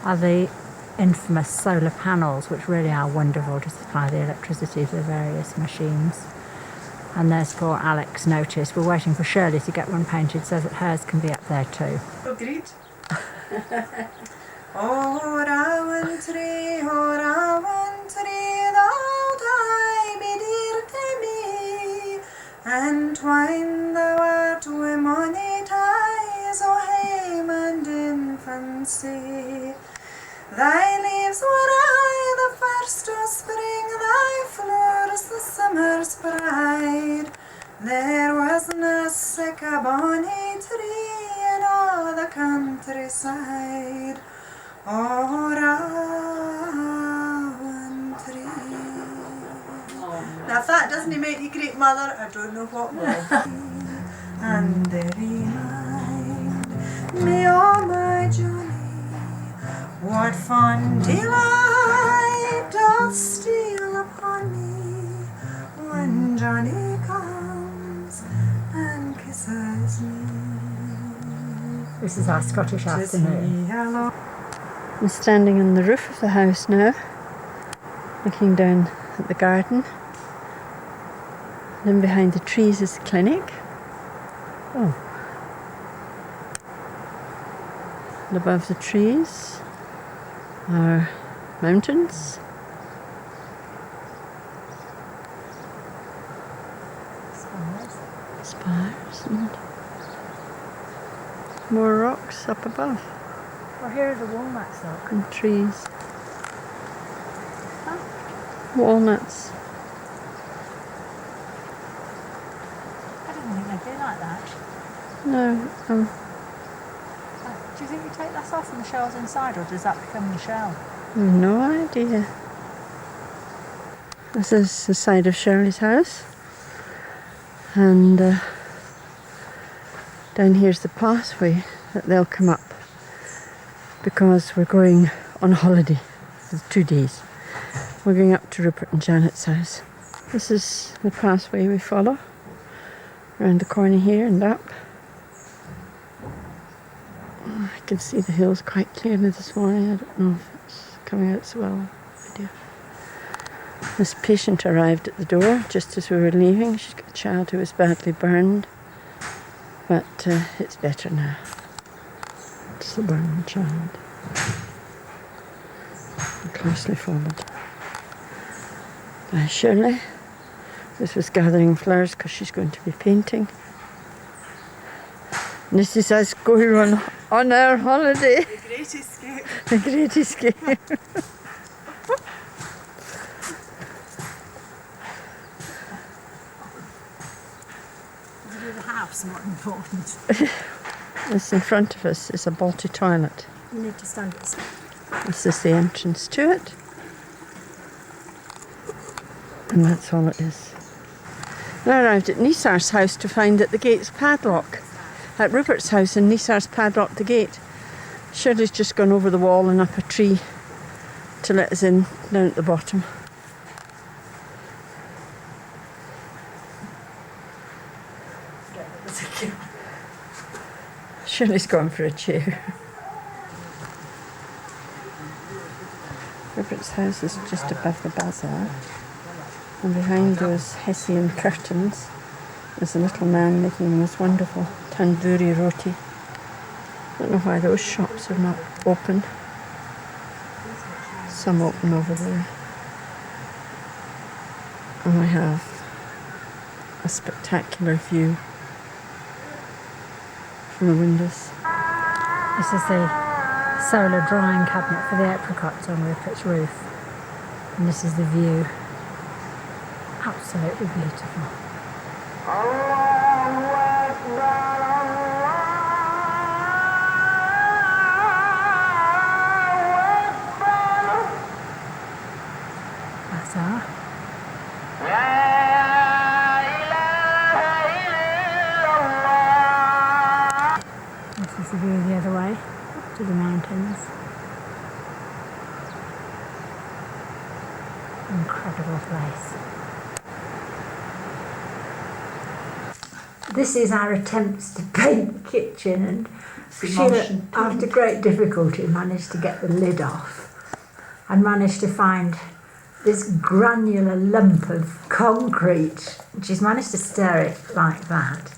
are the infamous solar panels, which really are wonderful to supply the electricity to the various machines. And there's poor Alex notice. We're waiting for Shirley to get one painted so that hers can be up there too. Agreed. Ora wintri, thou die bedirte me, and twine thou art wi' mony ties o' hame and infancy. Thy leaves were I the first of spring, thy flowers the summer's pride. There wasna sic a bonny tree in all the countryside. Ora wintry. Now if that doesn't make you great mother, I don't know what will. And they remind me of my Johnny, what fond delight doth steal upon me when Johnny comes and kisses me. This is our Scottish afternoon. I'm standing on the roof of the house now, looking down at the garden. Then behind the trees is the clinic. Oh. And above the trees are mountains. Spires and more rocks up above. Well, here are the walnuts, look. And trees. Walnuts. I didn't think they'd be like that. No, Do you think you take that off and the shell's inside, or does that become the shell? no idea. This is the side of Shirley's house. And down here's the pathway that they'll come up, because we're going on holiday for 2 days. We're going up to Rupert and Janet's house. This is the pathway we follow, around the corner here and up. I can see the hills quite clearly this morning. I don't know if it's coming out so well. Video. This patient arrived at the door just as we were leaving. She's got a child who was badly burned, but it's better now. It's the burned child. Closely followed by Shirley. This was gathering flowers because she's going to be painting. And this is us going on our holiday. The great escape. The great escape. The house more important. This in front of us is a Balti toilet. You need to stand it. This is the entrance to it. And that's all it is. I arrived at Nisar's house to find that the gate's padlocked. At Rupert's house and Nisar's padlocked the gate. Shirley's just gone over the wall and up a tree to let us in down at the bottom. Shirley's gone for a chair. Rupert's house is just above the bazaar, and behind those Hessian curtains is a little man making this wonderful tandoori roti. I don't know why those shops are not open. Some open over there. And I have a spectacular view from the windows. This is the solar drying cabinet for the apricots on Rupert's roof. And this is the view. Absolutely beautiful. Bazaar. This is the view the other way, up to the mountains. Incredible place. This is our attempts to paint the kitchen, and Sheila, after great difficulty, managed to get the lid off and managed to find this granular lump of concrete. She's managed to stir it like that,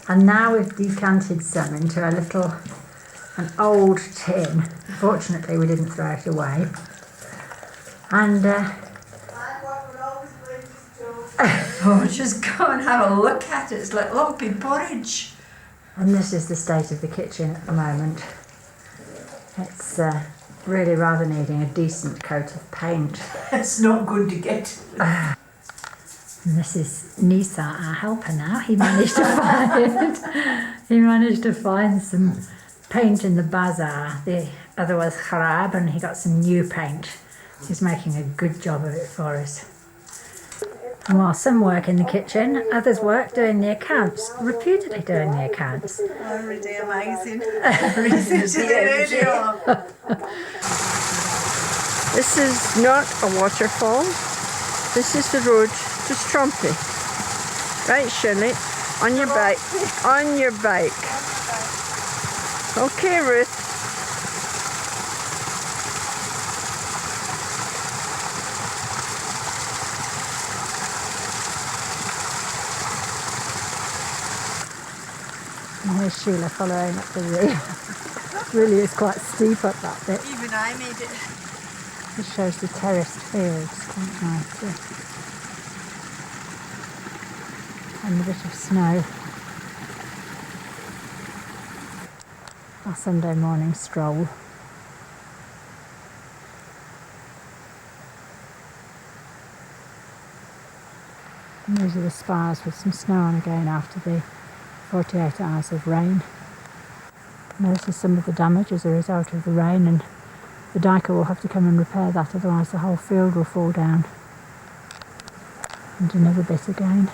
and now we've decanted some into an old tin. Fortunately, we didn't throw it away. And Oh, just go and have a look at it. It's like lumpy porridge. And this is the state of the kitchen at the moment. It's really rather needing a decent coat of paint. It's not good to get. And this is Nisa, our helper now. He managed to find some paint in the bazaar. The other was kharab, and he got some new paint. He's making a good job of it for us. And while some work in the kitchen, others work doing the accounts, reputedly doing the accounts. Already amazing. This is not a waterfall. This is the road to Strumpy. Right, Shirley? On your bike. On your bike. Okay, Ruth. And here's Sheila following up the roof. Really is quite steep up that bit. Even I made it. This shows the terraced fields quite nicely. And a bit of snow. Our Sunday morning stroll. And these are the spars with some snow on again after the 48 hours of rain. And this is some of the damage as a result of the rain, and the dyker will have to come and repair that, otherwise the whole field will fall down. And another bit again.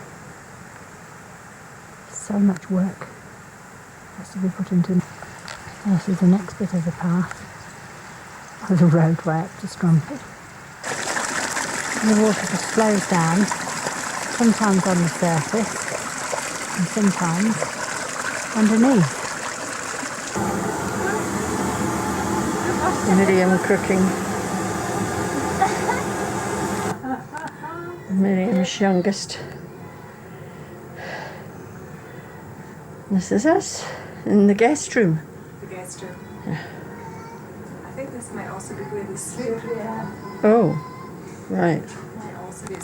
So much work has to be put into. This is the next bit of the path, or the roadway up to Strumpy. The water just flows down, sometimes on the surface and sometimes underneath. Miriam cooking. Miriam's youngest. This is us in the guest room. The guest room. Yeah. I think this might also be where they sleep. Oh, right. Might also be.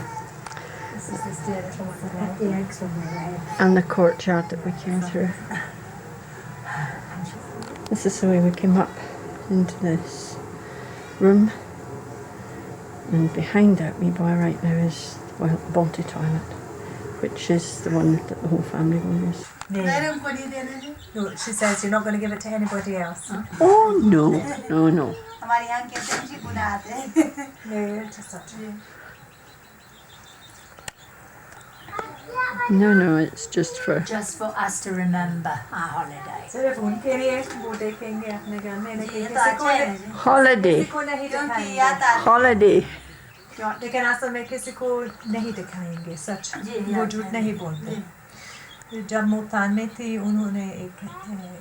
This is the stair that holds the eggs on their head. And the courtyard that we came through. This is the way we came up into this room. And behind that wee boy right now is the Bonty toilet, which is the one that the whole family will use. No, she says you're not going to give it to anybody else. Oh no, no, no. No, no, it's just for us to remember our holiday. holiday. Holiday. लेकिन असल में किसी को नहीं दिखाएंगे सच वजूद नहीं बोलते जब मुल्तान में थी उन्होंने एक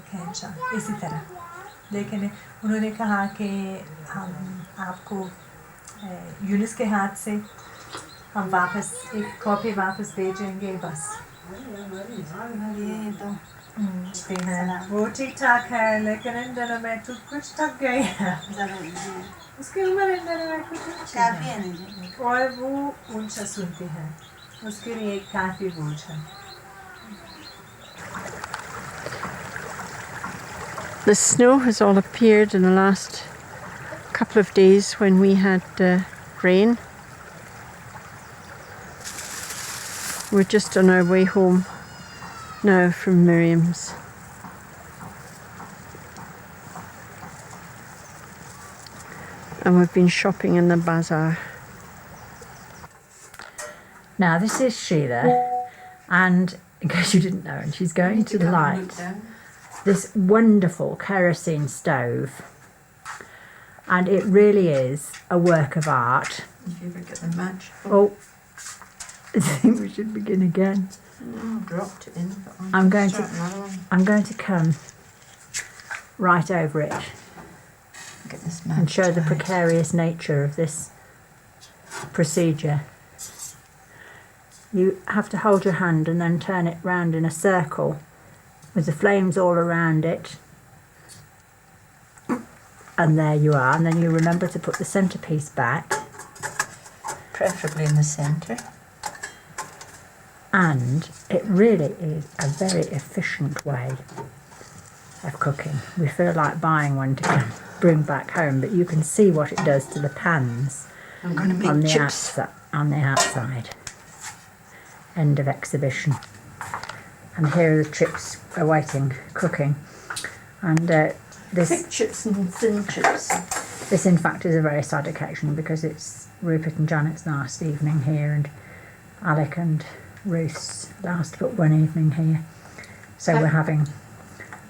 खैंचा इसी तरह लेकिन उन्होंने कहा कि हम आपको यूनिस के हाथ से हम वापस एक कॉपी वापस भेजेंगे बस ये तो वो ठीक ठाक है लेकिन इन दिनों में तो कुछ थक गई है उसकी उम्र इन दिनों में कुछ काफ़ी है और वो उनसे सुनती है उसके लिए काफ़ी बोझ है The snow has all appeared in the last couple of days when we had rain. We're just on our way home now from Miriam's. And we've been shopping in the bazaar. Now this is Sheila, and in case you didn't know, and she's going to light this wonderful kerosene stove, and it really is a work of art. If you ever get the match. Oh, I think we should begin again. No, I dropped it in. But I'm going start another one. I'm going to come right over it Get this and match show the tied. precarious nature of this procedure. You have to hold your hand and then turn it round in a circle with the flames all around it. And there you are. And then you remember to put the centrepiece back. Preferably in the centre. And it really is a very efficient way of cooking. We feel like buying one to bring back home, but you can see what it does to the pans I'm going to make on the chips. on the outside. End of exhibition. And here are the chips awaiting cooking. And this Thick chips and thin chips. this in fact is a very sad occasion because it's Rupert and Janet's last evening here, and Alec and Ruth's last but one evening here. So we're having,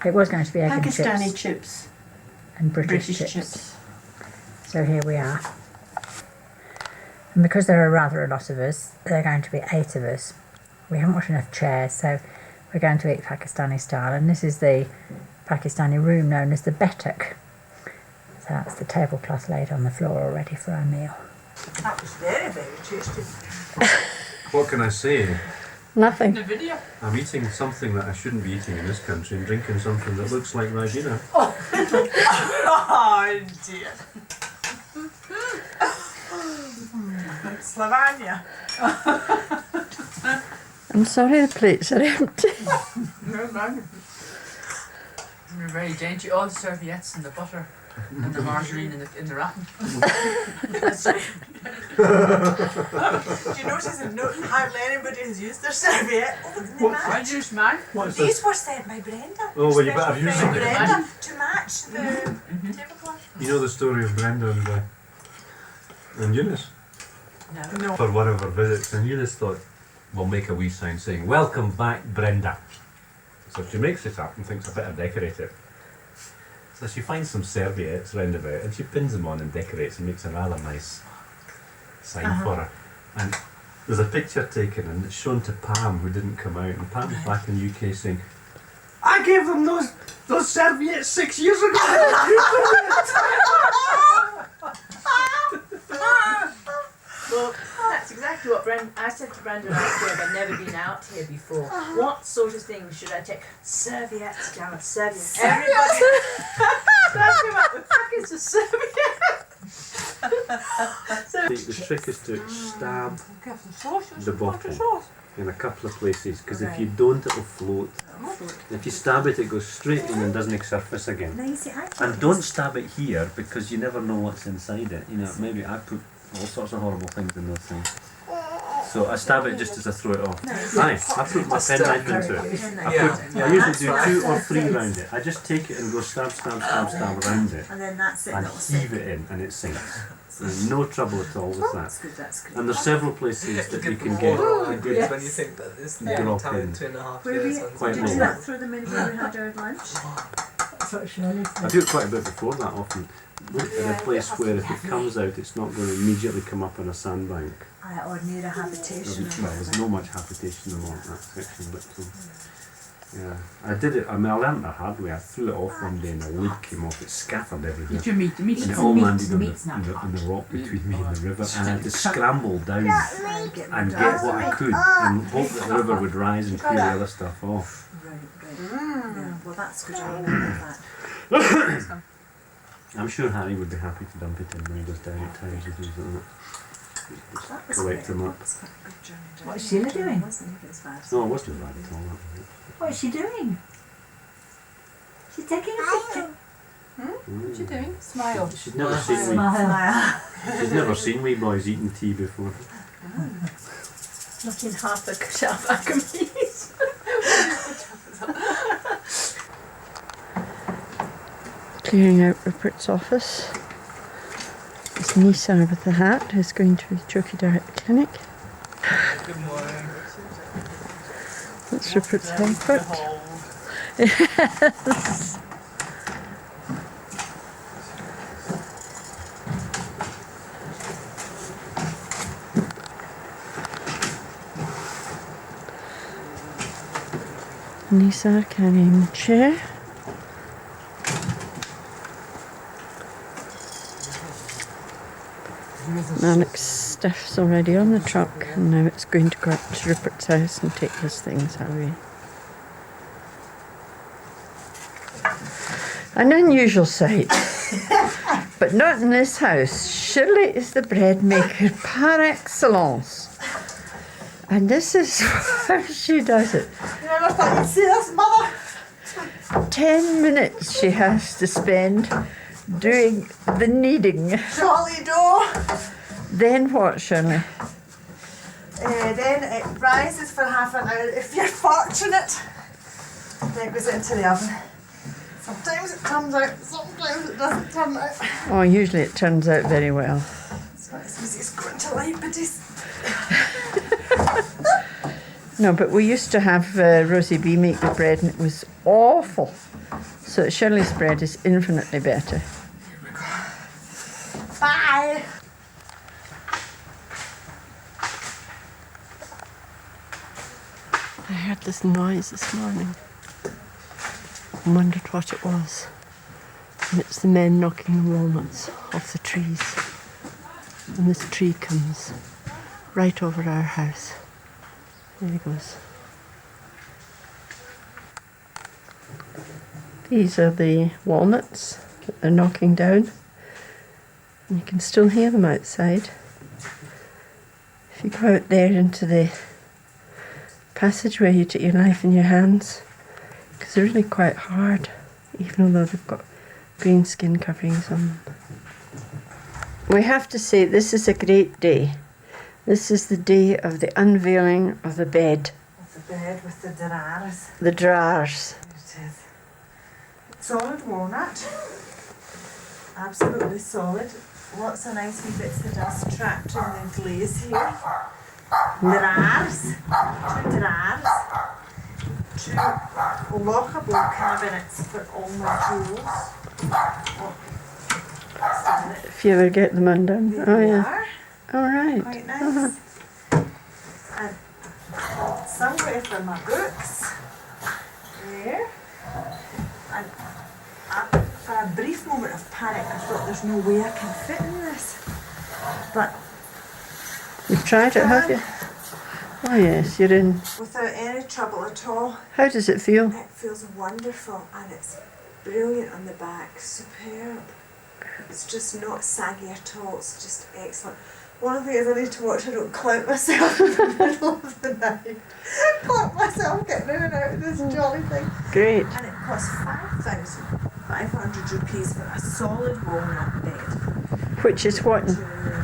it was going to be egg and Pakistani chips chips. and British chips. chips. So here we are. And because there are rather a lot of us, there are going to be 8 of us. We haven't got enough chairs, so we're going to eat Pakistani style. And this is the Pakistani room known as the Betak. So that's the tablecloth laid on the floor already for our meal. That was very, very tasty. What can I say? Nothing. The video. I'm eating something that I shouldn't be eating in this country and drinking something that looks like Ribena. Oh dear. Slovenia. I'm sorry the plates are empty. No, man. You're very dainty. All the serviettes and the butter and the margarine in the wrapping. Do you notice in Newton hardly anybody has used their serviette? Oh, look at the I match. used mine. What's These this? were sent by Brenda. Oh, well, you better Special use friend them. Brenda to match the tablecloth. You know the story of Brenda and Eunice? No. For one of her visits, and Eunice thought, we'll make a wee sign saying, "Welcome back, Brenda." So she makes it up and thinks I better decorate it. So she finds some serviettes round about and she pins them on and decorates and makes a rather nice sign for her. And there's a picture taken and it's shown to Pam, who didn't come out, and Pam's back in the UK saying, "I gave them those serviettes 6 years ago." Well, that's exactly what I said to Brenda last year. I've never been out here before. What sort of things should I take? Serviettes, damn it, serviettes. Everybody that's come up with packets of serviettes. The trick is to stab the bottle in a couple of places, because if you don't, it'll float. If you stab it, it goes straight in and doesn't surface again. And don't stab it here, because you never know what's inside it. You know, maybe I put all sorts of horrible things in those things. So I stab it just as I throw it off. Aye, I put my penknife into it. I usually do 2 or 3 round it. I just take it and go stab around it. And then that's it. And that'll heave stick. it in, and it sinks. There's no trouble at all with That's that. good, that's good. And there's several places that you can get When you think that this drop time in 2.5 Where years we on quite did low. that through the minute we had our lunch. I do it quite a bit before that often. In a place where if it comes out, it's not going to immediately come up on a sandbank. Or near a habitation. Well, there's no much habitation along that section, but yeah, I did it. I mean, I learnt the hard way. I threw it off one day and the lid came off. It scattered everywhere. Did you meet the meat? And it all landed on the rock between me and the river, and I had to scramble down and get what I could and hope that the river would rise and clear the other stuff off. Right. Yeah, well, that's good. I remember that. I'm sure Harry would be happy to dump it in when he goes down at times and things like that. That was Collect them up. That's quite a good journey down. What's Sheila doing? Wasn't it as bad? No, it wasn't bad at all. What is she doing? She's taking a picture. What you doing? Smile. She's never seen me. Smile. She's never seen wee boys eating tea before. Not in half a shelf accompanies. Clearing out Rupert's office. It's Nisa with the hat who's going to be Chokidar at the clinic. Good morning. That's Rupert's haircut. Yes. Nisa carrying the chair. Alex stuff's already on the truck and now it's going to go up to Rupert's house and take his things away. An unusual sight, but not in this house. Shirley is the bread maker par excellence. And this is how she does it. You never thought you'd see this, Mother? 10 minutes she has to spend doing the kneading. Jolly dough. Then what, Shirley? Then it rises for half an hour if you're fortunate. Then it goes into the oven. Sometimes it comes out, sometimes it doesn't turn out. Oh, usually it turns out very well. It's not as easy as going to Lipides. No, but we used to have Rosie B make the bread and it was awful. So Shirley's bread is infinitely better. Bye. I heard this noise this morning and wondered what it was. And it's the men knocking the walnuts off the trees. And this tree comes right over our house. There he goes. These are the walnuts that they're knocking down. And you can still hear them outside. If you go out there into the passageway, you take your knife in your hands, because they're really quite hard, even though they've got green skin coverings on them. We have to say this is a great day. This is the day of the unveiling of the bed. The bed with the drawers. The drawers. It is. Solid walnut. Absolutely solid. Lots of nice wee bits of dust trapped in the glaze here. Drawers. 2 drawers. 2 lockable cabinets for all my tools. If you ever get them undone. There Oh they yeah. are. All right. Quite nice. And somewhere for my books. There. And for a brief moment of panic, I thought there's no way I can fit in this. But You've tried it, have you? Oh yes, you're in. without any trouble at all. How does it feel? It feels wonderful and it's brilliant on the back. Superb. It's just not saggy at all. It's just excellent. One of the things I need to watch, I don't clout myself in the middle of the night. Clout myself getting in and out of this jolly thing. Great. And it costs 5,500 rupees for a solid walnut bed. Which is what in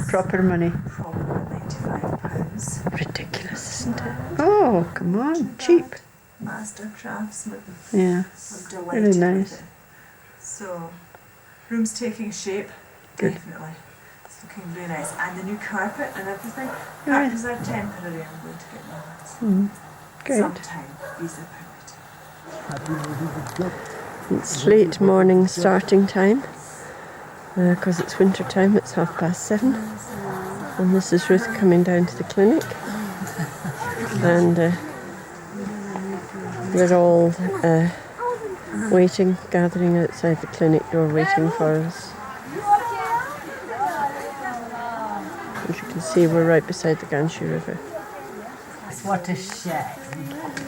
proper money? Probably £95. Ridiculous, isn't it? Oh, come on, cheap. Master craftsman. Yeah. I'm delighted Really nice. with it. So, room's taking shape. Good. Definitely. It's looking really nice. And the new carpet and everything. Yeah. Curtains are temporary. I'm going to get new ones. Great. Sometime. Visa permit. It's late morning starting time because it's winter time. It's 7:30, and this is Ruth coming down to the clinic, and we're all waiting, gathering outside the clinic door, waiting for us. As you can see, we're right beside the Ganshi River. What a shame.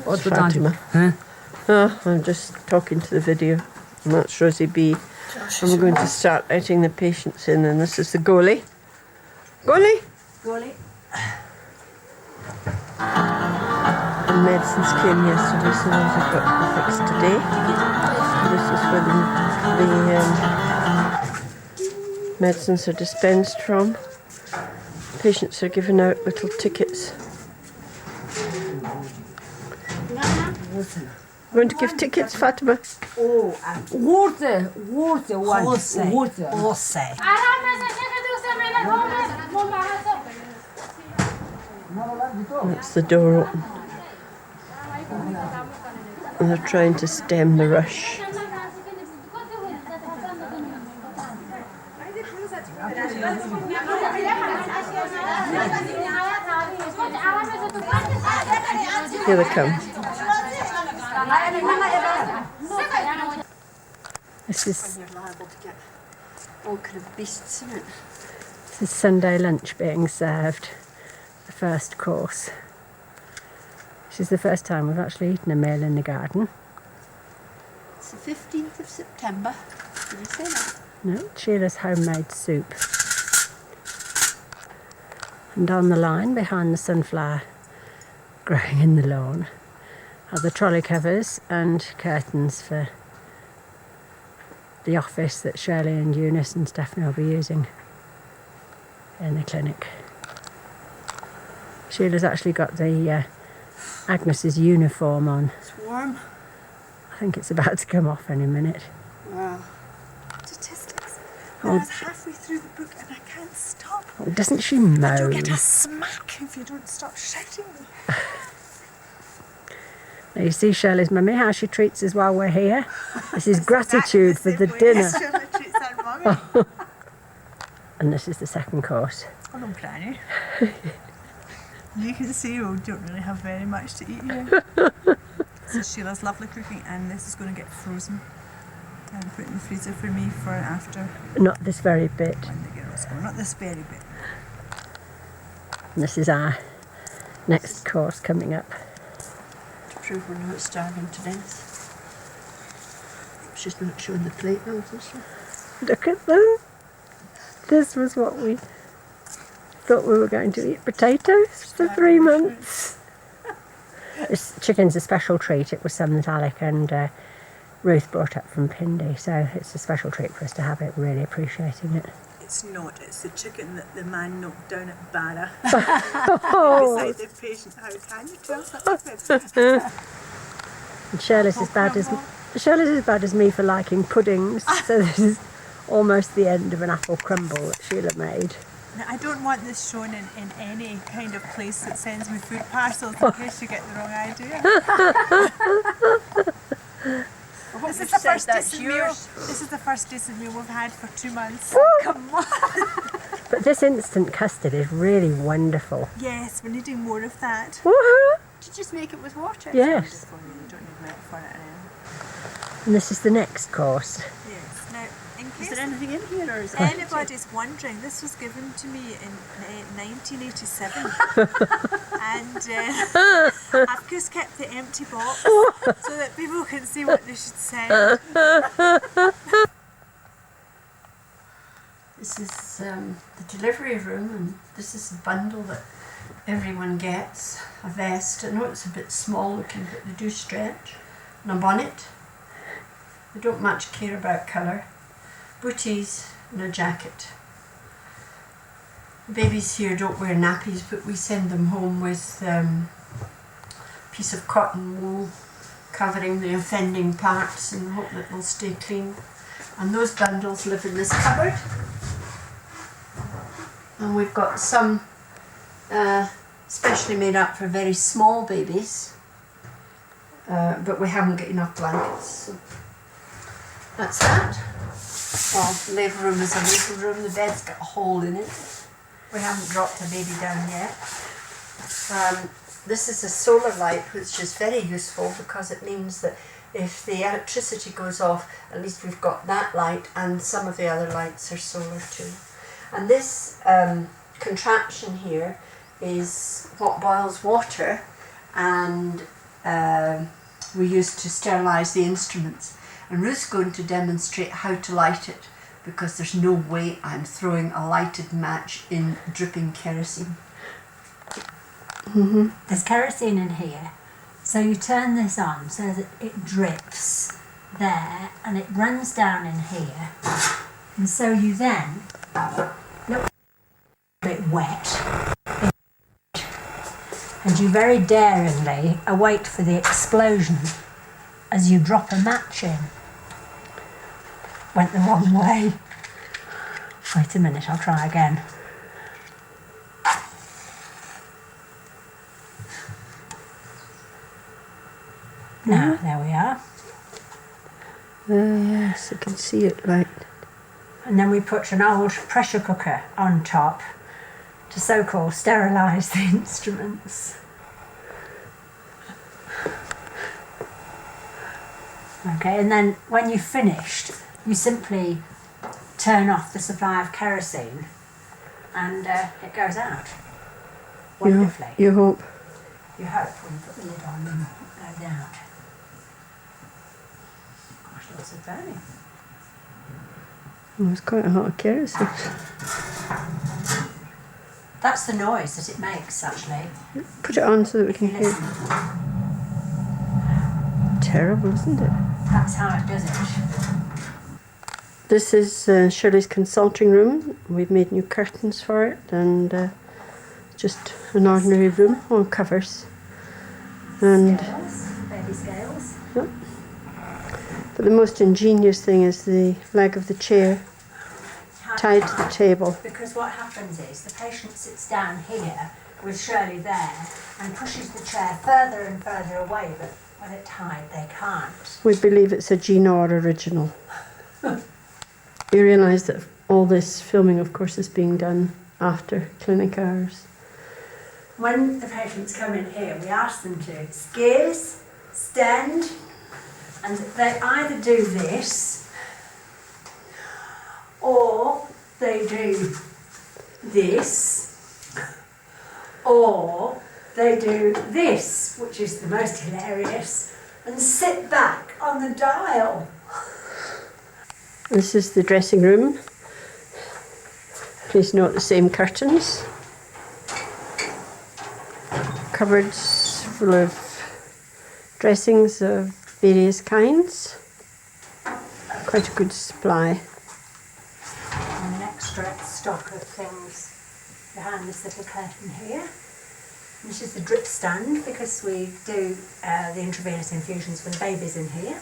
What's Fatima? Huh? Oh, I'm just talking to the video. And that's Rosie B. And we're going to start letting the patients in, and this is the goalie. Goalie? Goalie. And medicines came yesterday, so those have got to be fixed today. This is where the medicines are dispensed from. Patients are given out little tickets. Going to give tickets, Fatima? Oh, water, water. That's the door open. And they're trying to stem the rush. Here they come. This is You're liable to get all kind of beasts in it. This is Sunday lunch being served, the first course. This is the first time we've actually eaten a meal in the garden. It's the 15th of September. Did you say that? No, Sheila's homemade soup. And on the line behind the sunflower growing in the lawn are the trolley covers and curtains for the office that Shirley and Eunice and Stephanie will be using in the clinic. Sheila's actually got the Agnes's uniform on. It's warm. I think it's about to come off any minute. Wow. Statistics. Oh. I was halfway through the book and I can't stop. Oh, doesn't she moan? You'll get a smack if you don't stop shouting me. Now you see Shirley's mummy, how she treats us while we're here. This is gratitude for the dinner. Shirley treats her mummy. And this is the second course. Hello, Granny. You can see we don't really have very much to eat here. This is Sheila's lovely cooking, and this is going to get frozen and put in the freezer for me for after. Not this very bit. When the girls go. Not this very bit. And this is our next course coming up. To prove we're not starving to death. She's not showing the plate now, is she? Look at them. This was what we thought we were going to eat, potatoes for 3 months. This chicken's a special treat. It was some that Alec and Ruth brought up from Pindi, so it's a special treat for us to have it, really appreciating it. It's not, it's the chicken that the man knocked down at Barra. Oh. Beside the patient house. Can you tell such a And Shirley's as bad as me for liking puddings, so this is almost the end of an apple crumble that Sheila made. Now, I don't want this shown in any kind of place that sends me food parcels in case you get the wrong idea. This is the first decent meal. This is the first decent meal we've had for 2 months. Come on. But this instant custard is really wonderful. Yes, we're needing more of that. Woohoo! Did you just make it with water? Yes. You don't need milk for it anymore. And this is the next course. Yes. Now, in case Is there anything in here, or is it? anybody's wondering, this was given to me in 1987, and I've just kept the empty box so that people can see what they should send. This is the delivery room, and this is the bundle that everyone gets. A vest. I know it's a bit small looking, but they do stretch. And a bonnet. They don't much care about colour. Booties and a jacket. Babies here don't wear nappies, but we send them home with a piece of cotton wool covering the offending parts and hope that they'll stay clean. And those bundles live in this cupboard. And we've got some specially made up for very small babies, but we haven't got enough blankets. So that's that. Well, the labour room is a labour room. The bed's got a hole in it. We haven't dropped a baby down yet. This is a solar light, which is very useful because it means that if the electricity goes off, at least we've got that light, and some of the other lights are solar too. And this contraption here is what boils water, and we use to sterilise the instruments. And Ruth's going to demonstrate how to light it, because there's no way I'm throwing a lighted match in dripping kerosene. There's kerosene in here, so you turn this on so that it drips there and it runs down in here, and so you then look a bit wet, and you very daringly await for the explosion as you drop a match in. Went the wrong way. Wait a minute, I'll try again. Now, there we are. Yes, I can see it right. And then we put an old pressure cooker on top to so-called sterilise the instruments. Okay, and then when you've finished, you simply turn off the supply of kerosene and it goes out wonderfully. You hope. You hope when you put the lid on and it goes out. Gosh, lots of burning. Oh, there's quite a lot of kerosene. That's the noise that it makes, actually. Put it on so that we can hear. Terrible, isn't it? That's how it does it. This is Shirley's consulting room. We've made new curtains for it, and just an ordinary room, all covers. And Scales, baby scales. yep. But the most ingenious thing is the leg of the chair tied to the table. Because what happens is the patient sits down here with Shirley there and pushes the chair further and further away, but with it tied they can't. We believe it's a Gino original. We realise that all this filming, of course, is being done after clinic hours. When the patients come in here, we ask them to gaze, stand, and they either do this or they do this or they do this, which is the most hilarious, and sit back on the dial. This is the dressing room. Please note the same curtains. Cupboards full of dressings of various kinds. Quite a good supply. And an extra stock of things behind this little curtain here. This is the drip stand because we do the intravenous infusions for the babies in here.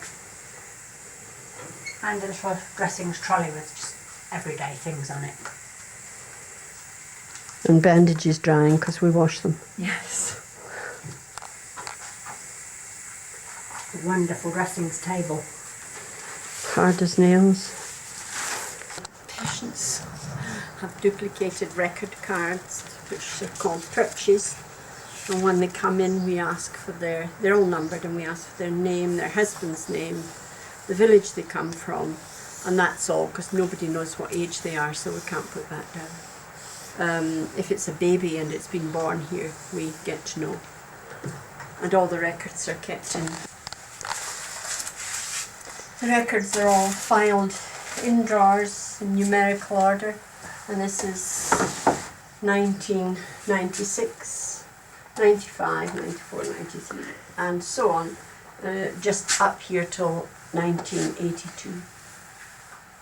And a little dressings trolley with just everyday things on it. And bandages drying because we wash them. Yes. A wonderful dressings table. Hard as nails. Patients have duplicated record cards, which are called perches. And when they come in, we ask for they're all numbered, and we ask for their name, their husband's name, the village they come from, and that's all, because nobody knows what age they are, so we can't put that down. If it's a baby and it's been born here, we get to know. And all the records are kept in. The records are all filed in drawers in numerical order, and this is 1996, 95, 94, 93, and so on, just up here till 1982.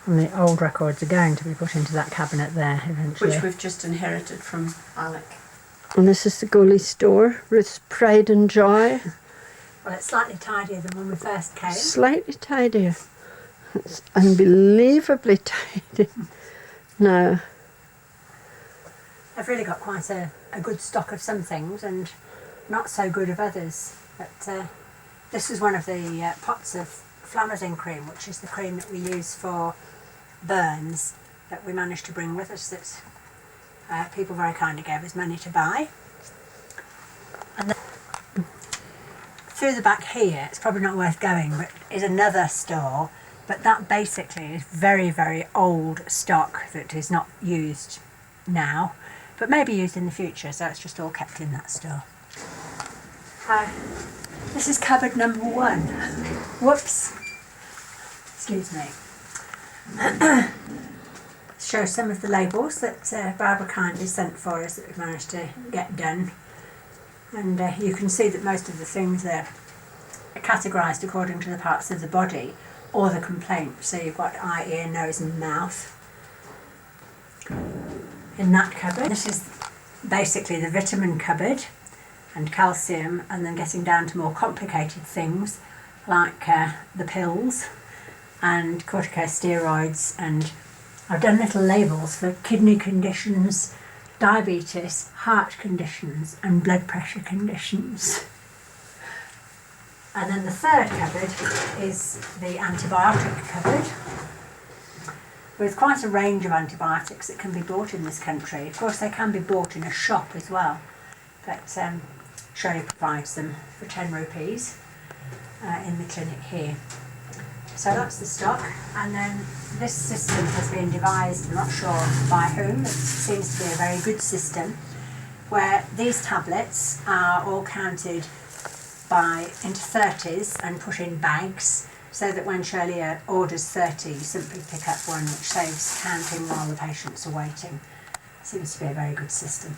And the old records are going to be put into that cabinet there eventually. Which we've just inherited from Alec. And this is the Goalie store, Ruth's pride and joy. Well, it's slightly tidier than when we first came. Slightly tidier. It's unbelievably tidy. Now, I've really got quite a good stock of some things and not so good of others. But this is one of the pots of Flamazine cream, which is the cream that we use for burns that we managed to bring with us that people very kindly gave us money to buy. And then through the back here, it's probably not worth going, but is another store, but that basically is very, very old stock that is not used now, but maybe used in the future, so it's just all kept in that store. This is cupboard number 1. Whoops. Excuse me. Show some of the labels that Barbara kindly sent for us that we've managed to get done. And you can see that most of the things are categorised according to the parts of the body, or the complaint. So you've got eye, ear, nose and mouth. In that cupboard, this is basically the vitamin cupboard and calcium, and then getting down to more complicated things like the pills and corticosteroids, and I've done little labels for kidney conditions, diabetes, heart conditions and blood pressure conditions. And then the third cupboard is the antibiotic cupboard, with quite a range of antibiotics that can be bought in this country. Of course they can be bought in a shop as well, but Shirley provides them for 10 rupees in the clinic here. So that's the stock, and then this system has been devised, I'm not sure by whom, it seems to be a very good system, where these tablets are all counted into 30s and put in bags, so that when Shirley orders 30, you simply pick up one, which saves counting while the patients are waiting. Seems to be a very good system.